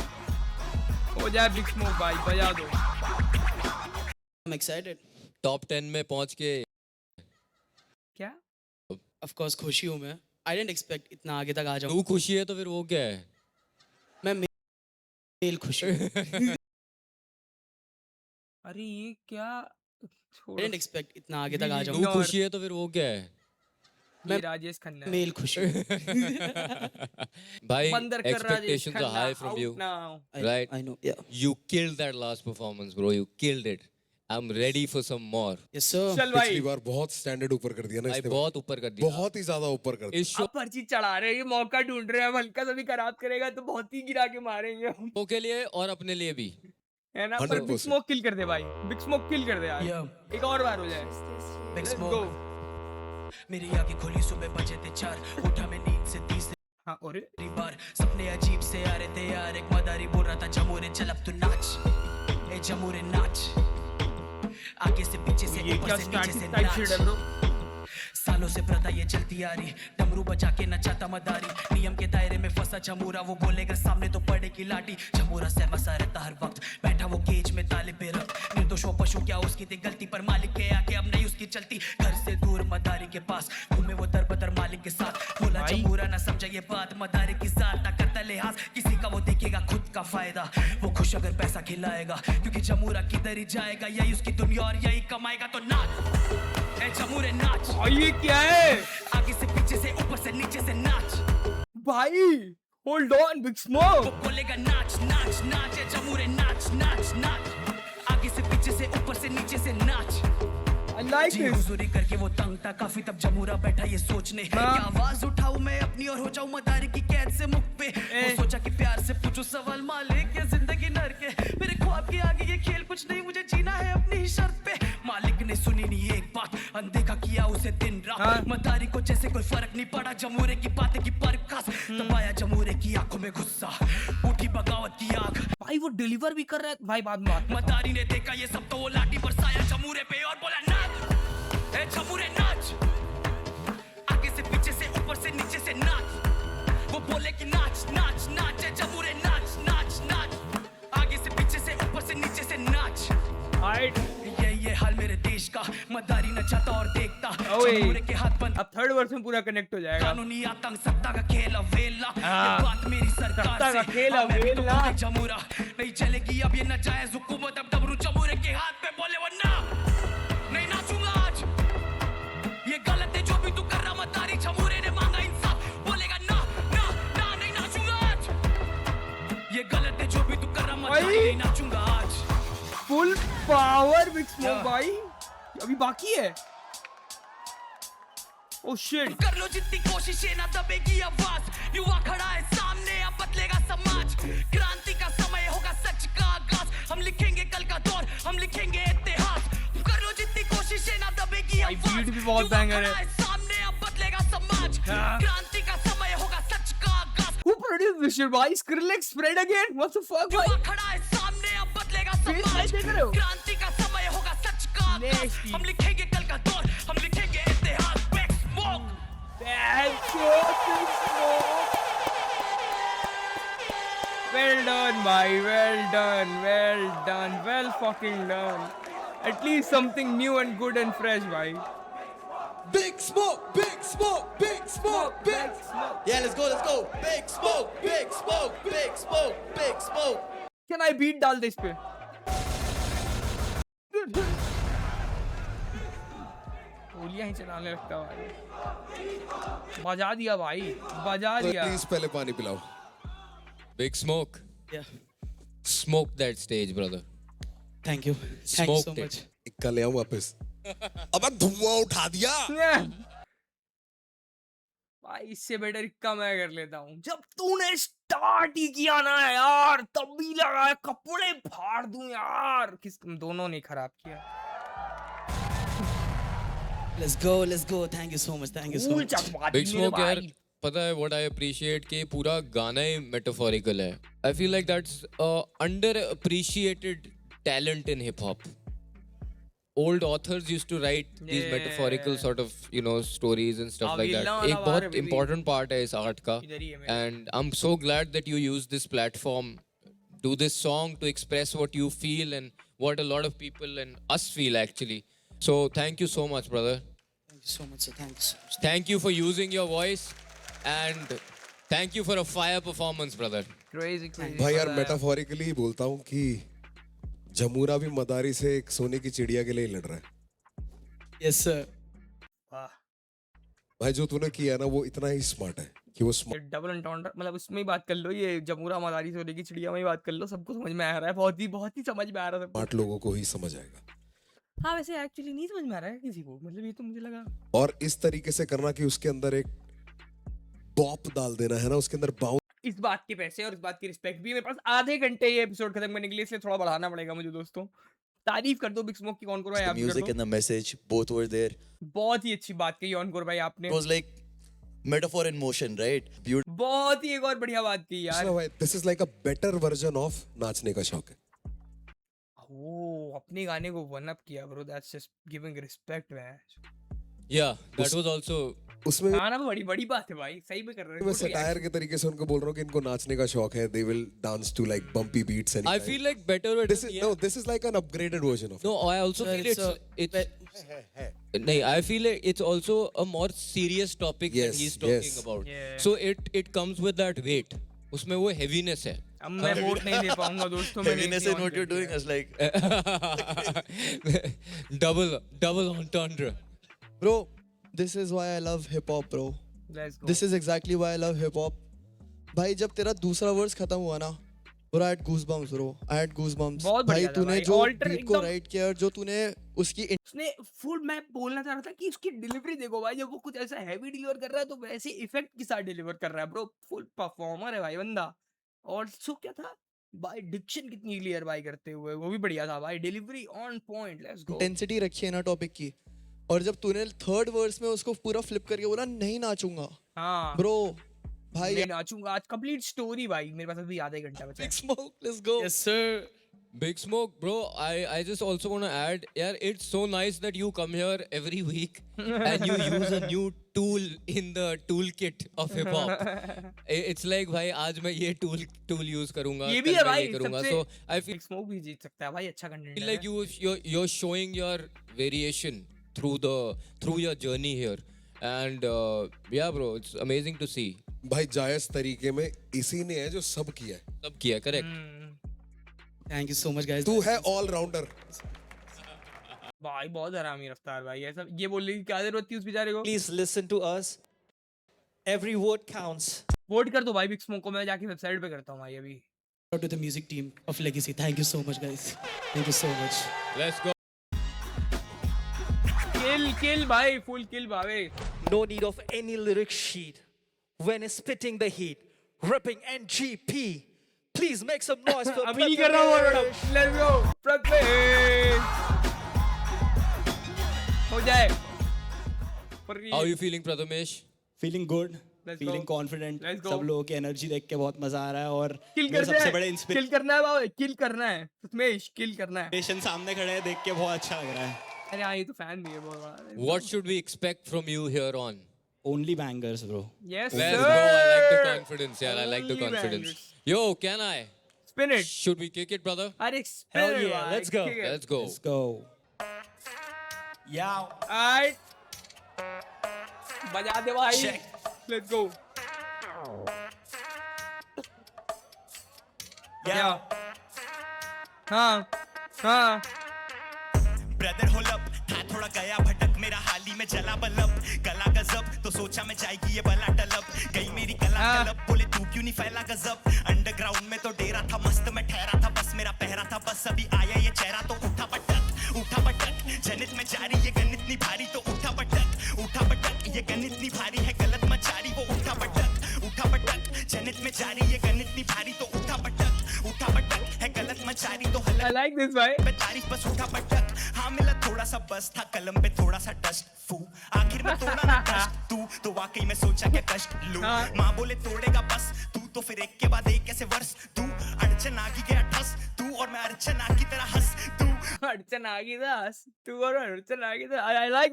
हो जाए बिग स्मोक भाई, बजा दो।
I'm excited.
Top 10 में पहुंच के
क्या?
Of course खुशी हूँ मैं। I didn't expect इतना आगे तक आ जाऊँ।
तू खुशी है तो फिर वो क्या है?
मैं मेल खुशी हूँ।
अरे ये क्या?
I didn't expect इतना आगे तक आ
तू
जाऊँ।
खुशी है तो फिर वो क्या है?
ये राजेश खन्ना है।
मेल खुशी हूँ।
भाई,
बंदर कर Rajesh
expectations are
Khanna,
high from
out
you.
now।
Right?
I know. Yeah.
You killed that last performance, bro. You killed it. I'm ready for some more.
Yes sir.
चल
पिछली
भाई,
बार बहुत स्टैंडर्ड ऊपर कर दिया ना
भाई
इसने,
बहुत ऊपर कर दिया।
बहुत ही ज्यादा ऊपर कर दिया।
इस शो
अब पर्ची चढ़ा रहे हैं, ये मौका ढूंढ रहे हैं, हम हल्का सा भी खराब करेगा तो बहुत ही गिरा के मारेंगे हम,
के लिए और अपने लिए भी।
है ना? पर
100%।
बिग स्मोक किल कर दे भाई, बिग स्मोक किल कर दे यार।
Yeah.
एक और बार हो जाए।
Big
Let's
Smoke.
go।
मेरी आंखें खुली सुबह बजे थे 4 उठा मैं नींद से तीसरी
हाँ और
बार सपने अजीब से आ रहे थे यार एक मदारी बोल रहा था जमूरे चल अब तू नाच ए जमूरे नाच आगे से पीछे से
ये
ऊपर
क्या
से नीचे से
स्टार्टिंग टाइप शिट है ब्रो?
सालों से प्रथा ये चलती आ रही डमरू बजा के नचाता मदारी नियम के दायरे में फंसा जमूरा वो बोलेगा सामने तो पड़ेगी लाठी जमूरा सहमा सा रहता हर वक्त बैठा वो केज में ताले पे रख निर्दोष वो पशु क्या उसकी थी गलती पर मालिक के आगे अब नहीं उसकी चलती घर से दूर मदारी के पास घूमे वो दर बदर मालिक के साथ बोला जमूरा ना समझा ये बात मदारी की साथ ना करता लिहाज किसी का वो देखेगा खुद का फायदा वो खुश अगर पैसा खिलाएगा क्योंकि जमूरा किधर ही जाएगा यही उसकी दुनिया और यही कमाएगा तो नाच ए जमूरे नाच
ये क्या है
आगे से पीछे से ऊपर से नीचे से नाच
भाई? Hold on big smoke.
वो बोलेगा नाच नाच नाच ए जमूरे नाच नाच नाच आगे से पीछे से ऊपर से नीचे से नाच
I like
जी
this.
हुजूरी करके वो तंग था काफी तब जमूरा बैठा ये सोचने क्या आवाज उठाऊं मैं अपनी और हो जाऊं मदारी की कैद से मुक्त पे वो सोचा कि प्यार से पूछूं सवाल मालिक ये जिंदगी नर के मेरे ख्वाब के आगे ये खेल कुछ नहीं मुझे जीना है अपनी ही शर्त पे मालिक ने सुनी नहीं एक बात अनदेखा किया उसे दिन रात मदारी को जैसे कोई फर्क नहीं पड़ा जमूरे की बातें की परखास दबाया जमूरे की आंखों में गुस्सा उठी बगावत की आग
भाई वो डिलीवर भी कर रहा है भाई बाद में बात।
मदारी ने देखा ये सब तो वो लाठी बरसाया जमूरे पे और बोला नाच ए जमूरे नाच आगे से पीछे से ऊपर से नीचे से नाच वो बोले कि नाच नाच नाच ए जमूरे नाच नाच नाच आगे से पीछे से ऊपर से नीचे से नाच ये हाल मेरे देश का मदारी न चाहता और देखता जमूरे के हाथ बंद
अब थर्ड वर्स में पूरा कनेक्ट हो जाएगा।
कानूनी आतंक सत्ता का खेल अवेला ये बात मेरी सरकार
सत्ता का
से
खेल
हाँ, मैं भी तो
अवेला।
खुद जमूरा नहीं चलेगी अब ये नाजायज हुकूमत अब डमरू जमूरे के हाथ पे बोले वो ना नहीं नाचूंगा आज ये गलत है जो भी तू कर रहा मदारी जमूरे ने मांगा इंसाफ बोलेगा ना ना ना नहीं नाचूंगा आज ये गलत है जो भी तू कर रहा मदारी नहीं नाचूंगा आज
फुल पावर बिग स्मोक भाई अभी बाकी है। ओ शिट
कर लो जितनी कोशिशें ना दबेगी आवाज युवा खड़ा है सामने अब बदलेगा समाज क्रांति का समय होगा सच का आगाज हम लिखेंगे कल का दौर हम लिखेंगे इतिहास कर लो जितनी कोशिशें ना दबेगी आवाज
बीट भी बहुत बैंगर है।
सामने अब बदलेगा समाज क्रांति का समय होगा सच का आगाज
Who produced this shit भाई? Skrillex spread again? What the fuck भाई?
युवा खड़ा है सामने अब बदलेगा समाज
देख रहे हो?
क्रांति का समय होगा सच का आगाज हम लिखेंगे कल का दौर हम लिखेंगे इतिहास back smoke
Well done, bhai. Well done. Well done. Well fucking done. At least something new and good and fresh, bhai.
Big smoke, big smoke, big smoke, big smoke.
Yeah, let's go. Big smoke, big smoke, big smoke, big smoke.
Can I beat डाल दे इस पे? गोलियां ही चलाने लगता भाई। बजा दिया भाई, बजा दिया।
प्लीज पहले पानी पिलाओ।
Big Smoke.
Yeah.
Smoke that stage, brother.
Thank you. Thank you so
Smoked
much.
it.
इक्का ले आऊं वापस। अबे धुआं उठा दिया।
भाई इससे बेटर इक्का मैं कर लेता हूँ। जब तूने स्टार्ट ही किया ना यार, तब भी लगा कपड़े फाड़ दूं यार। किस दोनों ने खराब किया।
Let's go. Thank you so much. Thank you so
Cool
much.
चकवा
Big
दी मेरे
Smoke यार
भाई।
पता है what I appreciate कि पूरा गाना ही metaphorical है. I feel like that's underappreciated talent in hip hop. Old authors used to write these metaphorical sort of stories and stuff like that. एक बहुत important part है इस art का. And I'm so glad that you use this platform, do this song to express what you feel and what a lot of people and us feel actually. So thank you so much, brother.
Thank you so much, sir. Thank you so much.
Thank you for using your voice and thank you for a fire performance, brother.
Crazy.
भाई यार metaphorically बोलता हूँ कि जमूरा भी मदारी से एक सोने की चिड़िया के लिए लड़ रहा है।
Yes, sir.
वाह।
भाई जो तूने किया है ना वो इतना ही स्मार्ट है कि वो
ये डबल एंटाउंडर मतलब उसमें ही बात कर लो। ये जमूरा मदारी से होने की चिड़िया में ही बात कर लो। सबको समझ में आ रहा है। बहुत ही समझ में आ रहा है सबको।
स्मार्ट लोगों को ही समझ आएगा।
हाँ वैसे एक्चुअली नहीं समझ में आ रहा है किसी को। मतलब ये तो मुझे लगा।
और इस तरीके से करना कि उसके अंदर एक बॉप डाल देना है ना, उसके अंदर बाउंस।
इस बात के पैसे और इस बात की रिस्पेक्ट भी मेरे पास आधे घंटे ये एपिसोड खत्म करने के लिए, इसलिए थोड़ा बढ़ाना पड़ेगा मुझे दोस्तों। तारीफ कर दो बिग स्मोक की, ऑनकोर भाई
The
आप भी कर
music
दो।
and the message both were there.
बहुत ही अच्छी बात कही ऑनकोर भाई आपने,
It was like metaphor in motion, right? Beautiful.
बहुत ही एक और बढ़िया बात की यार।
कृष्णा भाई, this is like a better version of नाचने का शौक है।
ओ अपने गाने को वन अप किया bro, that's just giving respect man.
Yeah, that was also.
उसमें
गाना भी बड़ी बड़ी बात है भाई, सही में कर रहे
मैं
हो।
सटायर के तरीके से उनको बोल रहा हूँ कि इनको नाचने का शौक है, they will dance to like bumpy beats and
I feel like better.
this is like an upgraded version of it.
No, I also feel it's. No, I feel like it's also a more serious topic
Yes,
that he's talking
yes.
about.
Yeah.
So it comes with that weight. उसमें वो heaviness है.
अब मैं vote नहीं दे पाऊंगा दोस्तों, मैंने
Heaviness
इतनी
in what
on
you're
कर
doing
दिया।
is like
double entendre.
Bro, this is why I love hip hop, bro.
Let's go।
This is exactly why I love hip hop. भाई जब तेरा दूसरा वर्स खत्म हुआ ना, bro, I had goosebumps, bro. I had goosebumps.
बहुत
भाई
बढ़िया था
तूने
भाई,
जो
alter
बीट को
एकदम-
राइट किया और जो तूने उसकी
उसने फुल, मैं बोलना चाह रहा था कि उसकी डिलीवरी देखो भाई, जब वो कुछ ऐसा हैवी डिलीवर कर रहा है तो वैसे इफेक्ट के साथ डिलीवर कर रहा है ब्रो, फुल परफॉर्मर है भाई बंदा। और सो क्या था भाई, डिक्शन कितनी क्लियर भाई करते हुए, वो भी बढ़िया था भाई, delivery on point. Let's go.
Intensity रखी है ना टॉपिक की, और जब तूने थर्ड वर्स में उसको पूरा फ्लिप करके बोला नहीं नाचूंगा,
हाँ
ब्रो भाई
मैं नाचूंगा आज, कंप्लीट स्टोरी भाई। मेरे पास अभी आधा घंटा बचा है।
Big Smoke, let's go.
Yes, sir.
Big Smoke, bro. I just also want to add, yeah, it's so nice that you come here every week and you use a new tool in the toolkit of hip hop. It's like भाई आज मैं ये tool use करूँगा,
ये भी
कल
है
मैं
भाई
ये करूँगा.
सबसे।
So I feel
Big Smoke भी जीत सकता है भाई, अच्छा कंटेंट है।
like you're showing your variation through your journey here, and yeah, bro, it's amazing to see.
भाई जायज तरीके में इसी ने है जो सब किया है।
सब किया, correct.
Thank you so much, guys.
तू है ऑल राउंडर।
भाई बहुत हरामी रफ्तार भाई, ऐसा ये बोलने की क्या जरूरत थी उस बेचारे को।
Please listen to us. Every vote counts.
Vote कर दो भाई बिग स्मोक को, मैं जाके वेबसाइट पे करता हूँ भाई अभी।
Shout out to the music team of Legacy. Thank you so much, guys. Thank you so much.
Let's go.
किल भाई, फुल किल भाई।
No need of any lyric sheet. When it's spitting the heat, ripping NGP. Please make some noise for
अभी नहीं कर रहा हूँ
Prathamesh.
Let's go Prathamesh, हो जाए।
How are you feeling, Prathamesh?
Feeling good.
Let's
Feeling
go.
confident.
Let's go.
सब लोगों की एनर्जी देख के बहुत मजा आ रहा है, और
किल
मेरे
करना
सबसे बड़े
है,
इंस्पिरेशन
किल करना है भाई, किल करना है प्रथमेश, किल करना है।
सामने खड़े हैं, देख के बहुत अच्छा लग रहा है.
अरे हाँ, ये तो फैन भी है बहुत बड़ा।
What should we expect from you here on?
Only bangers, bro.
Yes
Let's
sir।
go. I like the confidence. Yeah, I like the
Only
confidence.
bangers।
Yo, can I?
Spin it।
Should we kick it, brother?
अरे spin
Hell
it
yeah,
भाई,
let's go.
kick it।
Let's go.
Let's go.
Alright, बजा दे भाई। Let's go। हाँ हाँ
brother whole up था थोड़ा गया भटक, मेरा हाल ही में जला बल्ब, कला गजब तो सोचा मैं जाएगी ये बला टलब, गई मेरी कला तलब, बोले तू क्यों नहीं फैला गजब, अंडरग्राउंड में तो डेरा था मस्त, मैं ठहरा था बस, मेरा पहरा था बस, अभी आया ये चेहरा तो उठा पटक, जनित में जारी ये गणित नहीं भारी, तो उठा पटक, ये गणित नहीं भारी है गलत मचारी, वो उठा पटक, जनित में जारी ये गणित नहीं भारी, तो उठा पटक है गलत मचारी, तो
I like this भाई।
पे तारीफ बस उठा पटक, हाँ मिला थोड़ा सा बस था, कलम पे थोड़ा सा डस्ट फू, आखिर में तोड़ा ना ट्रस्ट तू, तो वाकई में सोचा क्या कष्ट लूं, माँ बोले तोड़ेगा बस तू, तो फिर एक के बाद एक ऐसे वर्ष तू, अड़चन आ गया ठस तू, और मैं अर्चना की तरह हंस तू,
अड़चन आ गई दास, तू और अड़चन आ गई। I like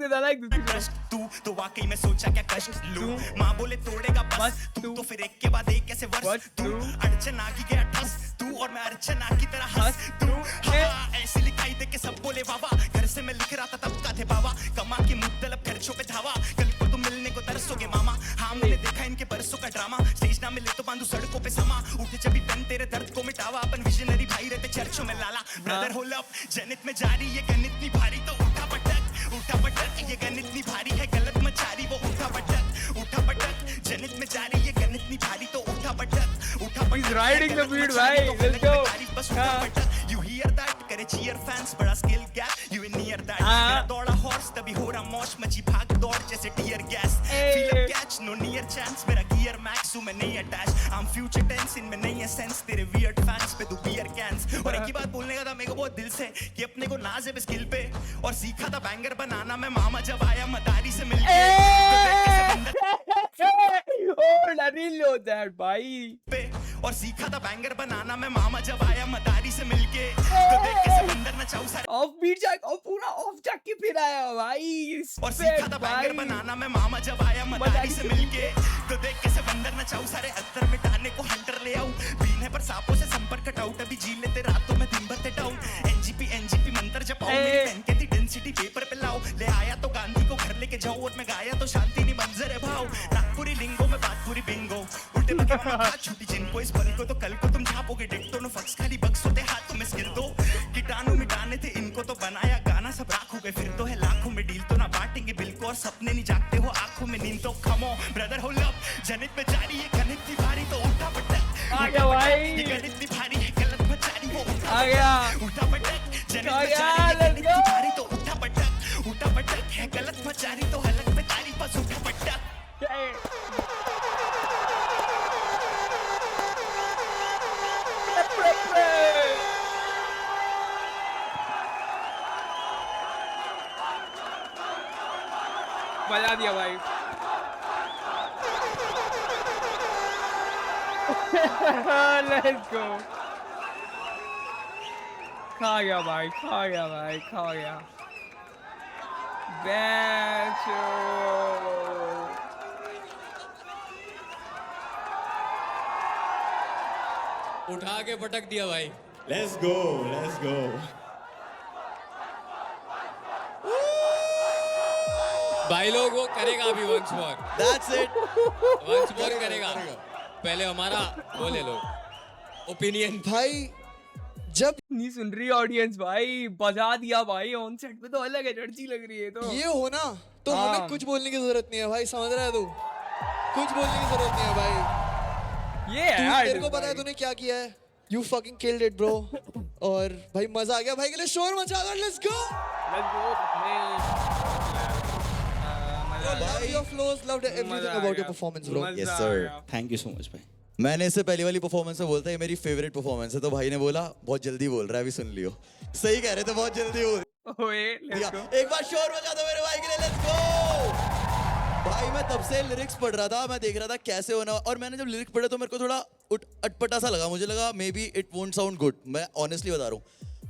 this।
तू तो वाकई में सोचा क्या कष्ट लूं, माँ बोले तोड़ेगा बस तू, तो फिर एक के बाद एक ऐसे वर्ष तू, अड़चन आ गया ठस तू, और मैं अर्चना की तरह हंस तू, हाँ ऐसी लिखाई दे के सब बोले वावा, घर से मैं लिख रहा था तब का थे बाबा, कमा के मुख्तलिफ खर्चों पे धावा, कल को तुम मिलने को तरसोगे मामा, हाँ मैंने देखा इनके बरसों का ड्रामा, स्टेज ना मिले तो बांधू सड़कों पे समा, उठे जब पेन तेरे दर्द को मिटावा, अपन विजनरी भाई रहते चर्चों में लाला, ब्रदर होल अप जनित में जारी ये गणित नहीं भारी, तो उठा पटक, ये गणित नहीं भारी है गलत मचारी, वो उठा पटक, जनित में जारी ये गणित नहीं भारी, तो उठा पटक,
He's riding the beat भाई। Let's go।
बस उठा पटक, you hear that करे cheer fans, बड़ा skill gap, you in near that, मेरा दौड़ा horse तभी हो रहा मौज मची, भाग दौड़ जैसे tear gas, feel a catch no near chance, मेरा gear max हूँ मैं नहीं attach, I'm future tense इनमें नहीं है sense, तेरे weird fans पे तू beer cans, और एक ही बात बोलने का था मेरे को बहुत दिल से कि अपने को नाज है स्किल पे और सीखा था बैंगर बनाना मैं मामा जब आया मदारी से मिलके
I didn't know that, भाई।
और सीखा था बैंगर बनाना मैं मामा जब आया मदारी से मिलके तो देख के समंदर न चाहूं सारे
ऑफ बीट जाके और पूरा ऑफ जाके फिर आया भाई।
और सीखा था बैंगर बनाना मैं मामा जब आया मदारी से मिलके तो देख के समंदर न चाहूं सारे अत्तर मिटाने को हंटर ले आऊं बीन है पर सांपों से संपर्क कट आउट अभी जी लेते रातों में दिन भर ते डाउन एनजीपी मंत्र जपाऊं मेरी पेन के थी डेंसिटी पेपर पे लाओ ले आया तो गांधी को घर लेके जाऊं और मैं गाया तो शांति नहीं मंजर है भाव नागपुरी लिंगो में बात पूरी बिंगो उल्टे पके मामा छुट्टी जिनको इस पल को तो कल को तुम झापोगे डिक्टो नो फक्स खाली बक्स होते हाथों में स्किल दो कीटाणु मिटाने थे इनको तो बनाया गाना सब राखोगे फिर तो है लाखों में डील तो ना बांटेंगे बिल को और सपने नहीं जागते हो आंखों में नींद तो खमो ब्रदर हो लव जनित में जारी है गणित की भारी तो उल्टा पटक
आ गया भाई।
ये गणित की भारी है गलत में जारी वो
आ गया।
उल्टा पटक जनित
आ
में
गया,
जारी है
let's
गणित
go।
की भारी तो उल्टा पटक है गलत में जारी तो हलक में तारी बस उल्टा पटक
बजा दिया भाई। Let's go। खा गया भाई, खा गया भाई, खा गया। बैचो।
उठा के पटक दिया भाई।
Let's go, let's go.
भाई लोग वो करेगा अभी once more.
That's it.
Once more करेगा। पहले हमारा वो ले लो ओपिनियन।
भाई जब
नहीं सुन रही ऑडियंस भाई, बजा दिया भाई। ऑन सेट पे तो अलग एनर्जी लग रही है। तो
ये हो ना तो
हाँ।
हमें कुछ बोलने की जरूरत नहीं है भाई, समझ रहा है तू? कुछ बोलने की जरूरत नहीं है भाई।
ये है
तेरे को पता है तूने क्या किया है? You fucking killed it, bro. और भाई मजा आ गया भाई के लिए शोर मचा दो। Let's go. Love your flows, loved everything about your performance, bro.
Yes, sir.
Thank you so much, भाई।
मैंने इससे पहली वाली परफॉर्मेंस में बोलता है ये मेरी फेवरेट परफॉर्मेंस है तो भाई ने बोला बहुत जल्दी बोल रहा है अभी सुन लियो। सही कह रहे थे, बहुत जल्दी बोल
ओए
दिया। एक बार शोर मचा दो मेरे भाई के लिए। Let's go. भाई मैं तब से लिरिक्स पढ़ रहा था, मैं देख रहा था कैसे होना, और मैंने जब लिरिक्स पढ़े तो मेरे को थोड़ा अटपटा सा लगा। मुझे लगा may be it won't sound good, मैं ऑनेस्टली बता रहा हूँ।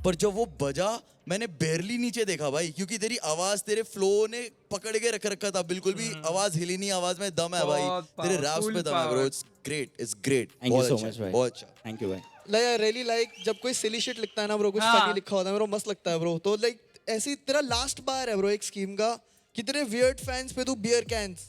पर जब वो बजा मैंने बेरली नीचे देखा भाई, क्योंकि तेरी आवाज तेरे फ्लो ने पकड़ के रख रखा था, बिल्कुल भी आवाज हिली नहीं, आवाज में दम है भाई, तेरे रैप्स में दम है bro. It's great, it's great.
Thank you so much, भाई।
बहुत अच्छा।
Thank you, भाई।
Like I really like जब कोई silly shit लिखता है ना ब्रो, कुछ
हाँ।
funny लिखा होता है ब्रो, मस्त लगता है ब्रो। तो like ऐसी तेरा लास्ट बार है ब्रो एक स्कीम का कि तेरे weird fans पे तू beer cans,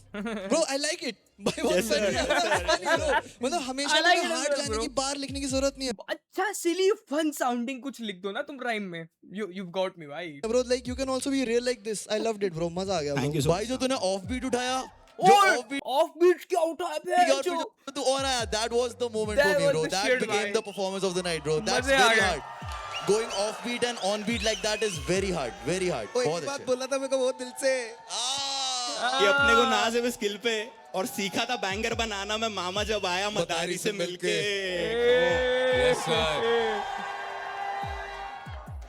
bro I like it भाई, बहुत funny है bro। मतलब हमेशा
I like it
hard
as well,
लाने
bro।
की बार लिखने की जरूरत नहीं है
अच्छा सिली फन साउंडिंग कुछ लिख दो ना तुम राइम में। you've got me भाई।
Bro. like you can also be real like this. I loved it bro, मजा आ गया
Thank
bro।
you so
भाई जो तूने ऑफ बीट उठाया,
ऑफ बीट क्या उठाया बे जो
तू ऑन आया, that was the moment
That
for me
was
bro.
the
That
shit,
became
भाई।
the performance of the night bro. That's
मजे आ
very
गए।
hard. Going off beat and on beat like that is very hard, very hard.
ओ,
बहुत
एक बात
अच्छे।
बोला था मेरे को बहुत दिल से।
ये अपने को नाज है स्किल पे और सीखा था बैंगर बनाना मैं मामा जब आया मदारी से मिलके।
Yes, sir.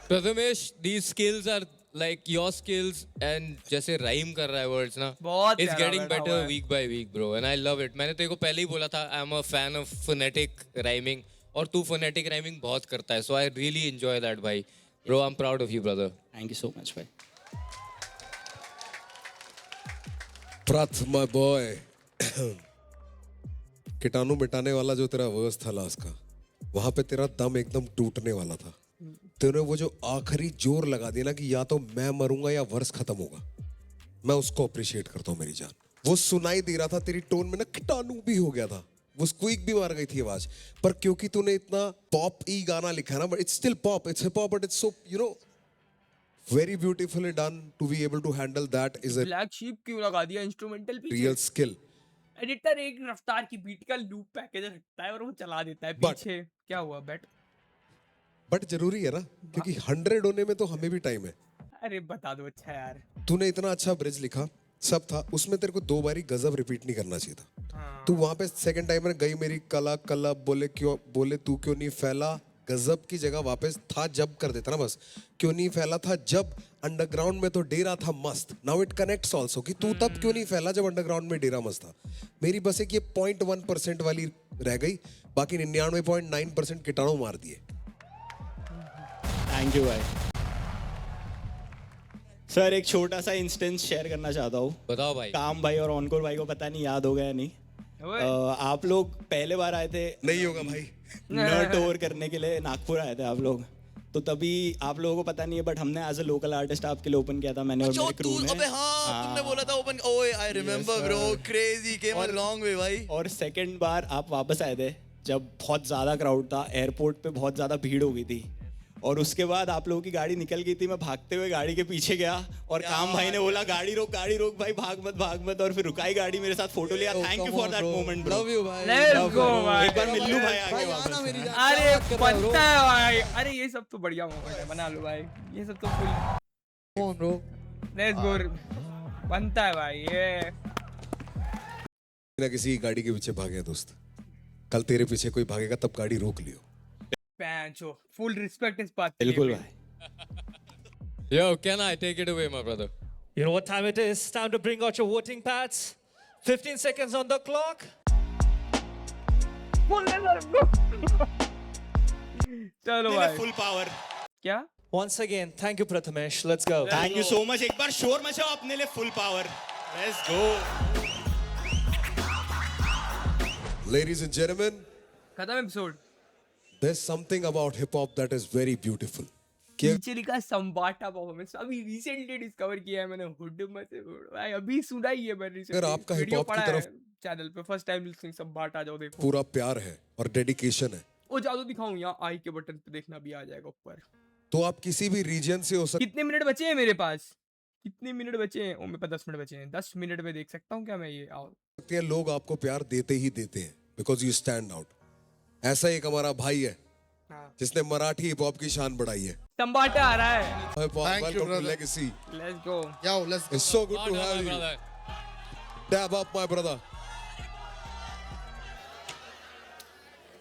Prathamesh, these skills are like your skills, and जैसे rhyme कर रहा है words ना,
बहुत
it's
प्यारा
getting
बैठा
better
हुआ है।
week by week, bro, and I love it. मैंने तेरे को पहले ही बोला था, I'm a fan of phonetic rhyming, और तू phonetic rhyming बहुत करता है, so I really enjoy that, भाई. Bro, I'm proud of you, brother.
Thank you so much, भाई।
Prath, my boy. कीटाणु मिटाने वाला जो तेरा वर्स था लास्ट का, वहां पे तेरा दम एकदम टूटने वाला था। तूने वो जो आखिरी जोर लगा दिया ना कि या तो मैं मरूंगा या वर्स खत्म होगा, मैं उसको अप्रिशिएट करता हूँ मेरी जान। वो सुनाई दे रहा था तेरी टोन में ना, कीटाणु भी हो गया था, वो स्क्वीक भी मार गई थी आवाज। पर क्योंकि तूने इतना पॉप ई गाना लिखा है ना, but it's still pop, it's hip hop, but it's so you know very beautifully done to be able to handle that is a
black sheep क्यों लगा दिया इंस्ट्रूमेंटल पीछे?
real skill.
एडिटर एक रफ्तार की बीट का लूप पैकेज रखता है और वो चला देता है पीछे। क्या हुआ बेट?
बट जरूरी है ना, क्योंकि 100 होने में तो हमें भी टाइम है।
अरे बता दो। अच्छा यार
तूने इतना अच्छा ब्रिज लिखा, सब था उसमें, तेरे को 2 बारी गजब रिपीट नहीं करना चाहिए था। तू वहां पे सेकंड टाइम में गई मेरी कला कला, बोले क्यों, बोले तू क्यों नहीं फैला, गजब की जगह वापस था जब कर देता ना बस। क्यों नहीं फैला था जब अंडरग्राउंड में तो डेरा था मस्त। नाउ इट कनेक्ट्स ऑल्सो कि तू तब क्यों नहीं फैला जब अंडरग्राउंड में डेरा मस्त था। मेरी बस एक ये 0.1% वाली रह गई, बाकी 99.9% कीटाणु मार दिए।
थैंक यू भाई। सर एक छोटा सा इंस्टेंस शेयर करना चाहता हूँ।
बताओ भाई।
काम भाई और ऑनकोर भाई को पता नहीं याद होगा या नहीं। आप लोग पहले बार आए थे,
नहीं होगा भाई,
नर्ड टूर करने के लिए नागपुर आए थे आप लोग। तो तभी आप लोगों को पता नहीं है बट हमने एज अ लोकल आर्टिस्ट आपके लिए ओपन किया था, मैंने और मेरे क्रू ने।
अबे हाँ तुमने बोला था ओपन। ओए I remember bro, crazy came a long way भाई।
और सेकंड बार आप वापस आए थे जब बहुत ज़्यादा क्राउड था, एयरपोर्ट पे बहुत ज़्यादा भीड़ हो गई थी। और उसके बाद आप लोगों की गाड़ी निकल गई थी, मैं भागते हुए गाड़ी के पीछे गया और काम भाई ने बोला गाड़ी रोक भाई, भाग मत। और फिर रुकाई गाड़ी, मेरे साथ फोटो लिया। Thank you for that moment bro.
Love you भाई।
लेट्स गो भाई।
एक बार मिल्लू भाई आगे वापस।
अरे बनता है भाई, अरे ये सब तो बढ़िया मोमेंट है, बना लो भाई। ये सब तो फुल
ब्रो।
लेट्स गो, बनता है भाई ये।
ना किसी गाड़ी के पीछे भागे दोस्त, कल तेरे पीछे कोई भागेगा तब गाड़ी रोक लियो।
पैंचो, फुल रिस्पेक्ट इस बात।
बिल्कुल भाई।
Yo, can I take it away, my brother?
You know what time it is? Time to bring out your voting pads. 15 seconds on the clock.
चलो भाई,
फुल पावर।
क्या?
Once again, thank you, Prathamesh. Let's go.
Thank you so much. एक बार शोर मचाओ अपने लिए, full power. Let's go.
Ladies and gentlemen,
खत्म episode.
there's something about hip hop that is very beautiful.
नीचे लिखा संबाटा परफॉर्मेंस, अभी recently discover किया है मैंने। हुड मत भाई, अभी सुना ही है मैंने।
अगर आपका हिप हॉप की तरफ
चैनल पे फर्स्ट टाइम लिसनिंग संबाटा, जाओ देखो।
पूरा प्यार है और डेडिकेशन है
वो जादू दिखाऊं यहाँ आई के बटन पे, देखना भी आ जाएगा ऊपर।
तो आप किसी भी रीजन से हो सकते
कितने मिनट बचे हैं मेरे पास? कितने मिनट बचे हैं? ओ मेरे पास 10 मिनट बचे हैं। 10 मिनट में देख सकता हूँ क्या मैं ये? आओ।
हैं, लोग आपको प्यार देते ही देते हैं बिकॉज यू स्टैंड आउट। ऐसा एक हमारा भाई है जिसने मराठी हिप हॉप की शान बढ़ाई है।
संबाटा आ रहा है।
Welcome to Legacy.
Let's go.
Yo, let's
It's so good to
Partner,
have
my
you.
brother.
Dab up, my brother.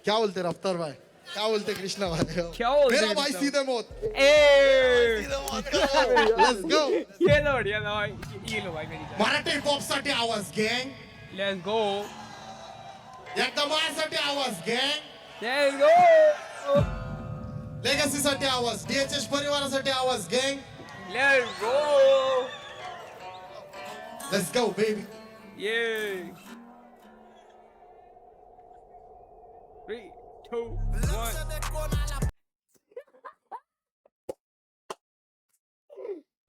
क्या बोलते रफ्तार भाई? क्या बोलते कृष्णा भाई?
क्या बोलते
मेरा भाई
कृष्णा?
सीधे मौत।
ए
Let's go.
ये लो भाई, ये लो भाई मेरी जान।
मराठी हिप हॉप साठी आवाज गँग,
Let's go.
एकदा माझ्यासाठी आवाज गँग,
Let's go.
लेगसी साठी आवाज, DHH परिवारासाठी आवाज गँग.
Let's go.
Let's go baby.
Yeah. 3, 2, 1.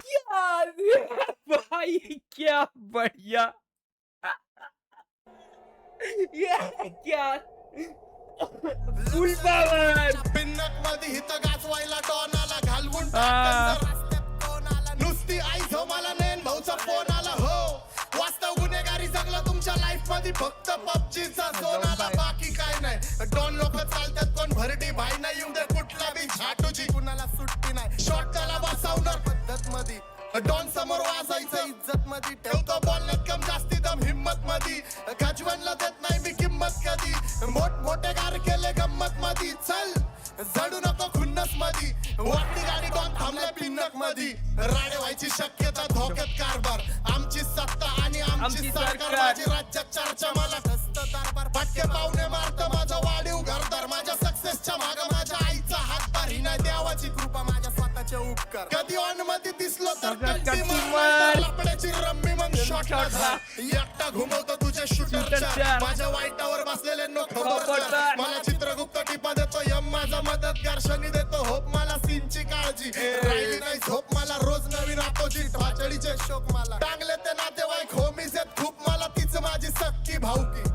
क्या भाई, क्या बढ़िया। ये क्या फुल पावर।
पिन्नक मध्ये हित गाजवायला डॉनाला घालवून टाकन रस्त्यात कोणाला, नुसती आई झोमाला नेन भाऊचा फोन आला हो. वास्तव गुन्हेगारी जगला तुमच्या लाईफ मध्ये, फक्त पबजीचा झोन आला, बाकी काय नाही. डॉन लोक चालतात कोण भरडी भाई नाही, येऊ दे कुठला बी झाटूची, कुणाला सुट्टी नाही. शॉट त्याला बसवणार पद्धत मध्ये, डॉन समोर वाजायचं इज्जत मध्ये. ठेवतो बोलण्यात कम जास्ती दम हिम्मत मध्ये, गजवानला देत नाही मी किंमत कधी. मोठे गार केले गंमत मध्ये, चल जडू नको खुन्नस मध्ये. वाटली गाडी डॉन थांबले पिन्नक मध्ये, राडे व्हायची शक्यता धोक्यात कारभार. आमची सत्ता आणि आमची सरकार, माझी राज्यात चर्चा, मला धस्त दरबार. फटके पाहुणे मारत माझा वाढीव घरदार, माझ्या सक्सेसच्या माग माझ्या आईचा हातभार. ही नाही देवाची कृपा, माझ्या स्वतःचे उपकार. कधी ऑन मध्ये दिसलो तर लपड्याची रम्मी मग शॉट एकटा घुमवतो तुझे शूटर. माझ्या वाईटावर बसलेले नो खबरदार, मला चित्रगुप्त टिपा देतो यम माझा मदतगार. शनी देतो होप मला सीनची काळजी, राहिली नाही झोप मला रोज नवीन अपोजिट. वाचडीचे शोक मला टांगले ते नातेवाईक, होमीज आहेत खूप मला, तीच माझी सक्की भाऊकी.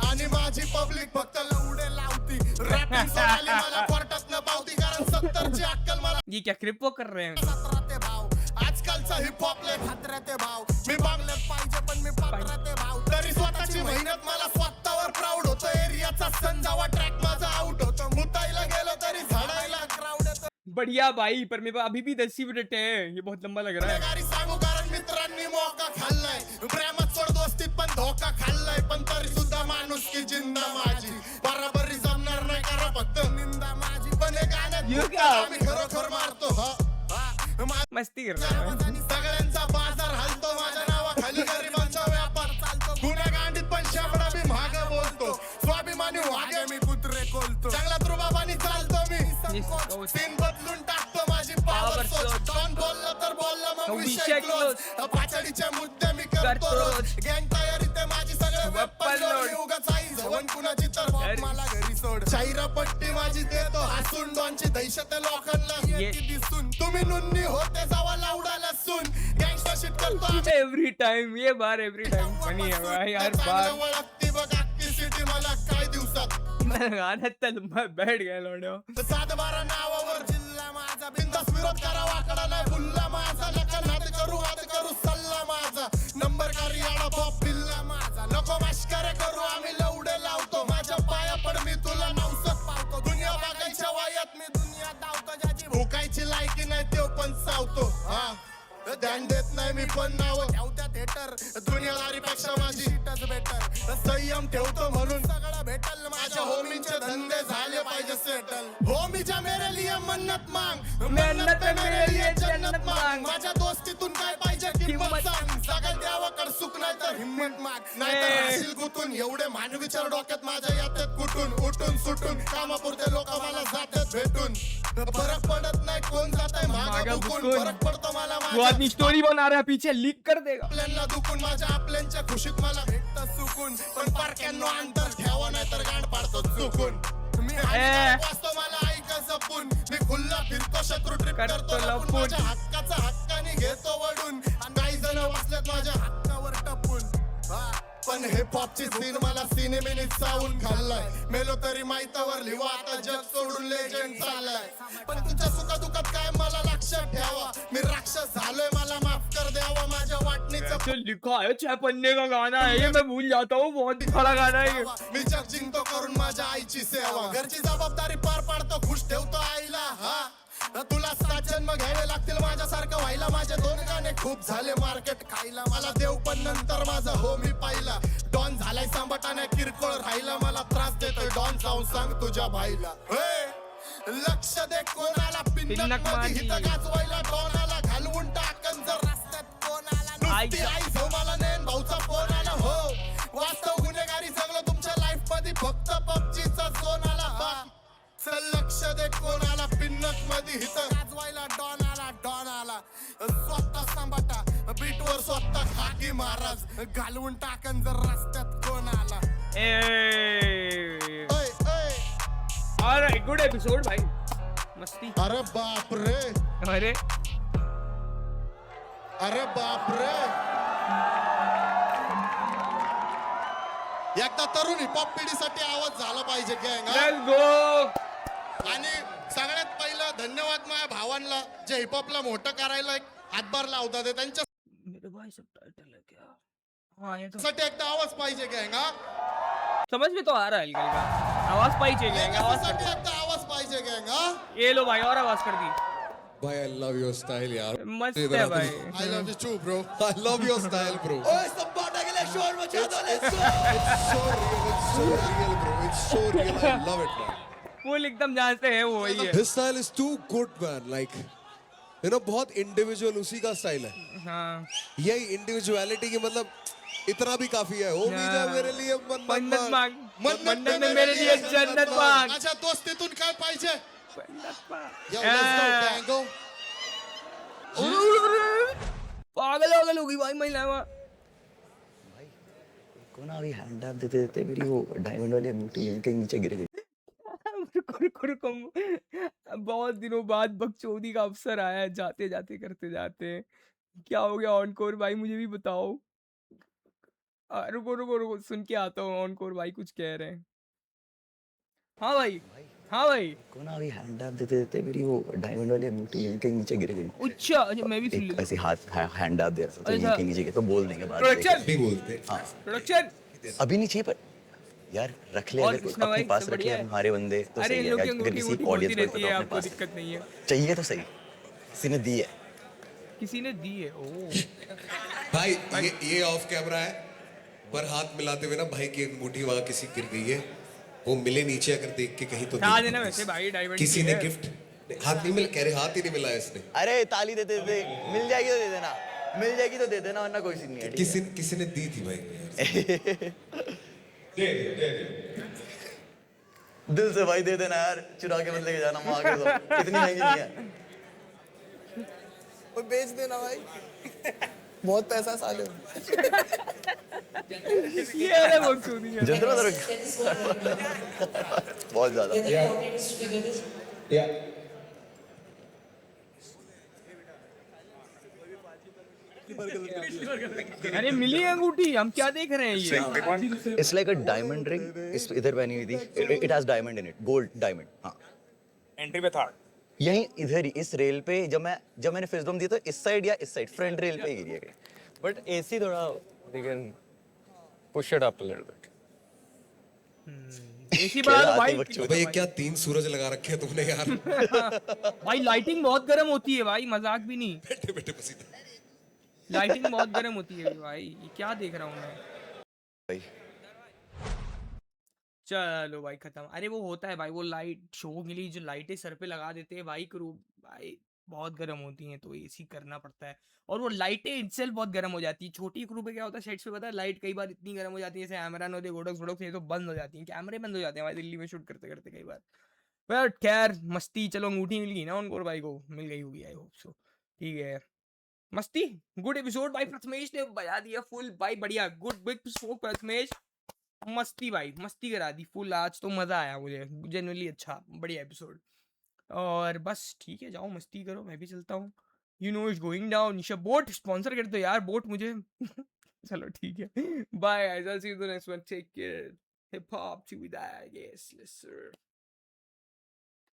आणि माझी पब्लिक फक्त लवडे लावती. रॅपिंग सोडाली मला कोर्टात न पावती, कारण 70ची अक्कल मला.
ये क्या क्रिप्टो कर रहे हैं?
17 भाव आजकालचा हिप हॉप लय खात्याते भाव. मी बांगल्यात पाहिजे पण मी पात्राते भाव. तरी स्वतःची मेहनत मला स्वतःवर प्राऊड होतं. एरियाचा संजावा ट्रॅक माझा आउट होतो. मुताईला गेलो तरी झाडायला क्राऊड येतो.
बढ़िया भाई, पर मेरे पास अभी भी 10 मिनट है, ये बहुत लंबा लग रहा है।
गाडी सांगू कारण मित्रांनी मौका खाल्लाय. प्रेमात सोड दोस्तीत पण धोका खाल्लाय, पण तरी सुद्धा माणूस की जिंदा माझी. बराबरी जमणार नाही करा फक्त निंदा माझी. पण एक
ये क्या
आम्ही खरोखर मारतो
मस्ती कर रहा है
सगळ्यांचा बाजार हलतो माझ्या नावाखाली गरिबांचा व्यापार चालतो गुन्हेगांडीत पण शाबडा मी माग बोलतो स्वाभिमानी वागे मी कुत्रे कोलतो चांगला रुबाबानी चालतो मी सीन बदलून टाकतो माझी पावर सोच डॉन बोललो तर बोललो मग विषय क्लोज पाचडीचे मुद्दे मी करतो रोज गँग तयारी ते माझी सगळे वेपन लोड मी उगाच आई जवण कुणाची तर बाप मला घरी सोड चायरा पट्टी माझी देतो हसून डॉनची दहशत लोकांना येती दिसून तुम्ही नुन्नी होते जावा लावडाला सून गँगस्टर शिट करतो
एवरी टाइम ये बार एवरी टाइम फनी है भाई हर बार
वळखती बघ अख्खी सिटी मला काय दिवसात
गाना तल मैं बैठ गया लोडो
7-12 नावावर जिल्हा माझा बिंदास विरोध करा वाकडा नाही फुल्ला माझा नका नाद करू सल्ला माझा नंबर करियाडा पॉप बिल्ला माझा नको मस्करे करू आम्ही लवडे लावतो माझ्या पाया पड मी तुला नवसत पावतो दुनिया बघायच्या वयात मी दुनिया धावतो ज्याची भुकायची लायकी नाही तो पण सावतो हा ध्यान देत नाही मी पण नाव ठेवत्या थिएटर दुनियादारीपेक्षा माझी सीटच बेटर संयम ठेवतो म्हणून सगळं भेटल माझ्या होमीचे धंदे झाले पाहिजे सेटल होमीच्या मेरे लिए मन्नत मांग मेहनत मेरे लिए जन्नत मांग माझ्या दोस्तीतून काय पाहिजे किंमत सांग सगळं देवाकड सुख नाही तर हिम्मत माग नाहीतर राशील गुतून एवढे मान विचार डोक्यात माझ्या येतात कुठून उठून सुटून कामापुरते लोक मला जातात भेटून फरक पडत नाही कोण जाताय मागा बुकून फरक पडतो मला
वो आदमी स्टोरी बना रहा है पीछे लीक कर देगा
आपल्याला दुखून माझ्या आपल्यांच्या खुशीत मला भेटतं सुकून पण पारक्यांनो अंतर ठेवा नाही तर गांड पाडतो चुकून मी वाचतो मला ऐक जपून मी खुल्ला फिरतो शत्रू ट्रिप करतो लपून माझ्या हक्काचा हक्काने घेतो वडून आणि काही जण बसलेत माझ्या हक्कावर टपून पण हे पॉपची सीन मला सिनेमेने चावून खाल्लाय मेलो तरी माहितावर लिवा आता जग सोडून लेजेंड चाललाय पण तुझ्या सुखा दुखात काय मला लक्षात ठेवा मी राक्षस झालोय मला माफ कर द्यावा माझ्या वाटणीचं
जो लिखा है 6 पन्ने का गाना है ये मैं भूल जाता हूँ बहुत बड़ा गाना है ये
मी जग जिंकतो करून माझ्या आईची सेवा घरची जबाबदारी पार पाडतो खुश ठेवतो आईला हा तुला 7 जन्म घ्यावे लागतील माझ्यासारखं व्हायला माझे 2 गाणे खूप झाले मार्केट खायला मला देव पण नंतर माझा हो मी पाहिला डॉन झालाय सांबटाने किरकोळ राहिला मला त्रास देतोय डॉन जाऊन सांग तुझ्या भाईला लक्ष दे कोणाला पिन्नक मध्ये हित गाजवायला डॉनाला घालवून टाकन जर रस्त्यात कोणाला नुसती आई जो मला नेन भाऊचा फोन आला हो वास्तव गुन्हेगारी जगलो तुमच्या लाईफ मध्ये फक्त पबजीचा झोन आला लक्ष दे कोणाला पिन्नक मध्ये हित गाजवायला डॉन आला स्वतः सांभाटा बीटवर स्वतः खाकी महाराज घालवून टाकन जर रस्त्यात कोण आला
अरे गुड एपिसोड भाई मस्ती
अरे बाप रे अरे बाप रे एकदा तरुण हिपहॉप पिढीसाठी आवाज झाला पाहिजे गँग
लेट्स गो
आणि सगळ्यात पहिलं धन्यवाद माझ्या भावांना जे हिपहॉपला मोठं करायला एक हातभार लावतात त्यांच्या
मेरे भाई सबटाइटल है क्या हाँ ये तो
साठी एकदा आवाज पाहिजे गँग हा
समझ में तो आ रहा है हल्का हल्का आवाज पाई चाहिए आवाज
साठी एकदा आवाज पाहिजे गँग हा
ये लो भाई और आवाज कर दी
भाई आई लव योर स्टाइल यार
मस्त है भाई
I love you too bro
I love your style bro
ओए संबाटा के लिए शोर मचा दो let's go
it's so real bro it's so real I love it man
full एकदम जानते हैं वो वही है
his style is too good man like you know बहुत इंडिविजुअल उसी का स्टाइल है
हाँ
यही इंडिविजुअलिटी की मतलब इतना भी काफी है ओ मीजा मेरे लिए
मन्नत मांग मन्नत में मेरे लिए जन्नत मांग
माझ्या दोस्तीतून काय पाहिजे
मन्नत मांग
Yo, let's go, gang, go.
पागल हो गई भाई महिला
कौन अभी हैंड अप देते देते मेरी वो डायमंड वाली अंगूठी इनके नीचे गिर गई
रुको बहुत दिनों बाद बकचोदी का अवसर आया है जाते जाते करते जाते क्या हो गया ऑनकोर भाई मुझे भी बताओ रुको सुन के आता हूँ ऑनकोर भाई कुछ कह रहे हैं हाँ भाई
कौन अभी हैंड अप देते देते मेरी वो डायमंड वाली अंगूठी इनके नीचे गिर गई
अच्छा मैं भी सुन
एक
लेता
ऐसे हाथ हैंड अप दे रहा था तो
अच्छा।
इनके नीचे गया तो बोल देंगे बाद में
प्रोडक्शन
भी बोलते
हाँ
प्रोडक्शन
अभी नहीं चाहिए पर यार रख ले
और
अगर
कृष्णा
अपने
भाई,
पास
सब
रख ले
बढ़िया है।
हमारे बंदे तो
अरे
सही
इन लोग
है
की
अगर
अंगूठी
किसी
होती
ऑडियंस
रहती है
को
आपको
अपने पास
दिक्कत नहीं है
चाहिए तो सही किसी ने दी है
किसी ने दी है ओ
भाई ये ऑफ कैमरा है पर हाथ मिलाते हुए ना भाई की अंगूठी वहां किसी गिर गई है वो मिले नीचे अगर देख के कहीं तो
था
देख
देना
लो
वैसे
please।
भाई डायमंड
किसी
की
ने
है।
गिफ्ट हाथ नहीं मिल, कह रहे हाथ ही नहीं मिला है इसने।
अरे ताली देते दे, मिल जाएगी तो दे देना, मिल जाएगी तो दे देना, वरना कोई सीन नहीं है।
किसी ने दी थी भाई।
दिल से भाई दे देना यार, चुरा के मत लेके जाना माँ के तो, इतनी महंगी नहीं है।
वो बेच देना भाई, बहुत पैसा साले।
ये वाला बहुत सूदी है।
जितना बहुत ज्यादा।
अरे मिली अंगूठी, हम क्या देख रहे हैं ये?
It's like a diamond ring, इस इधर पहनी हुई थी, it has diamond in it, gold diamond. हाँ,
एंट्री पे था
यहीं इधर ही इस रेल पे, जब मैंने फिस्ट बम दी तो इस साइड या इस साइड फ्रंट रेल पे गिरी है।
But AC थोड़ा we can push it up a little bit.
ऐसी बात भाई।
अबे ये क्या 3 सूरज लगा रखे हैं तुमने यार?
भाई लाइटिंग बहुत गर्म होती है भाई, मजाक भी नहीं।
बैठे बैठे पसीना।
लाइटिंग बहुत गर्म होती है भाई, ये क्या देख रहा हूँ मैं?
भाई
चलो भाई खत्म। अरे वो होता है भाई, वो लाइट शो के लिए जो लाइटें सर पे लगा देते हैं भाई क्रू, भाई बहुत गर्म होती हैं तो एसी करना पड़ता है। और वो लाइटें इटसेल्फ बहुत गर्म हो जाती है। छोटी क्रू पे क्या होता है सेट्स पे, पता है लाइट कई बार इतनी गर्म हो जाती है, जैसे एमरान होते गोडक्स वोडक्स ये तो बंद हो जाती हैं, कैमरे बंद हो जाते हैं भाई दिल्ली में शूट करते करते कई बार। बट खैर मस्ती, चलो अंगूठी मिल गई ना उनको, भाई को मिल गई होगी आई होप सो। ठीक है मस्ती, गुड एपिसोड भाई। प्रथमेश ने बजा दिया फुल भाई, बढ़िया गुड बिग स्मोक प्रथमेश। मस्ती भाई, मस्ती करा दी फुल आज तो, मजा आया मुझे जेन्युइनली, अच्छा बढ़िया एपिसोड। और बस ठीक है, जाओ मस्ती करो, मैं भी चलता हूँ। You know it's going down. Nisha boAt sponsor कर दो यार, बोट मुझे। चलो ठीक है, bye guys, I will see you in the next one, take care. Hip hop to that, yes yes sir.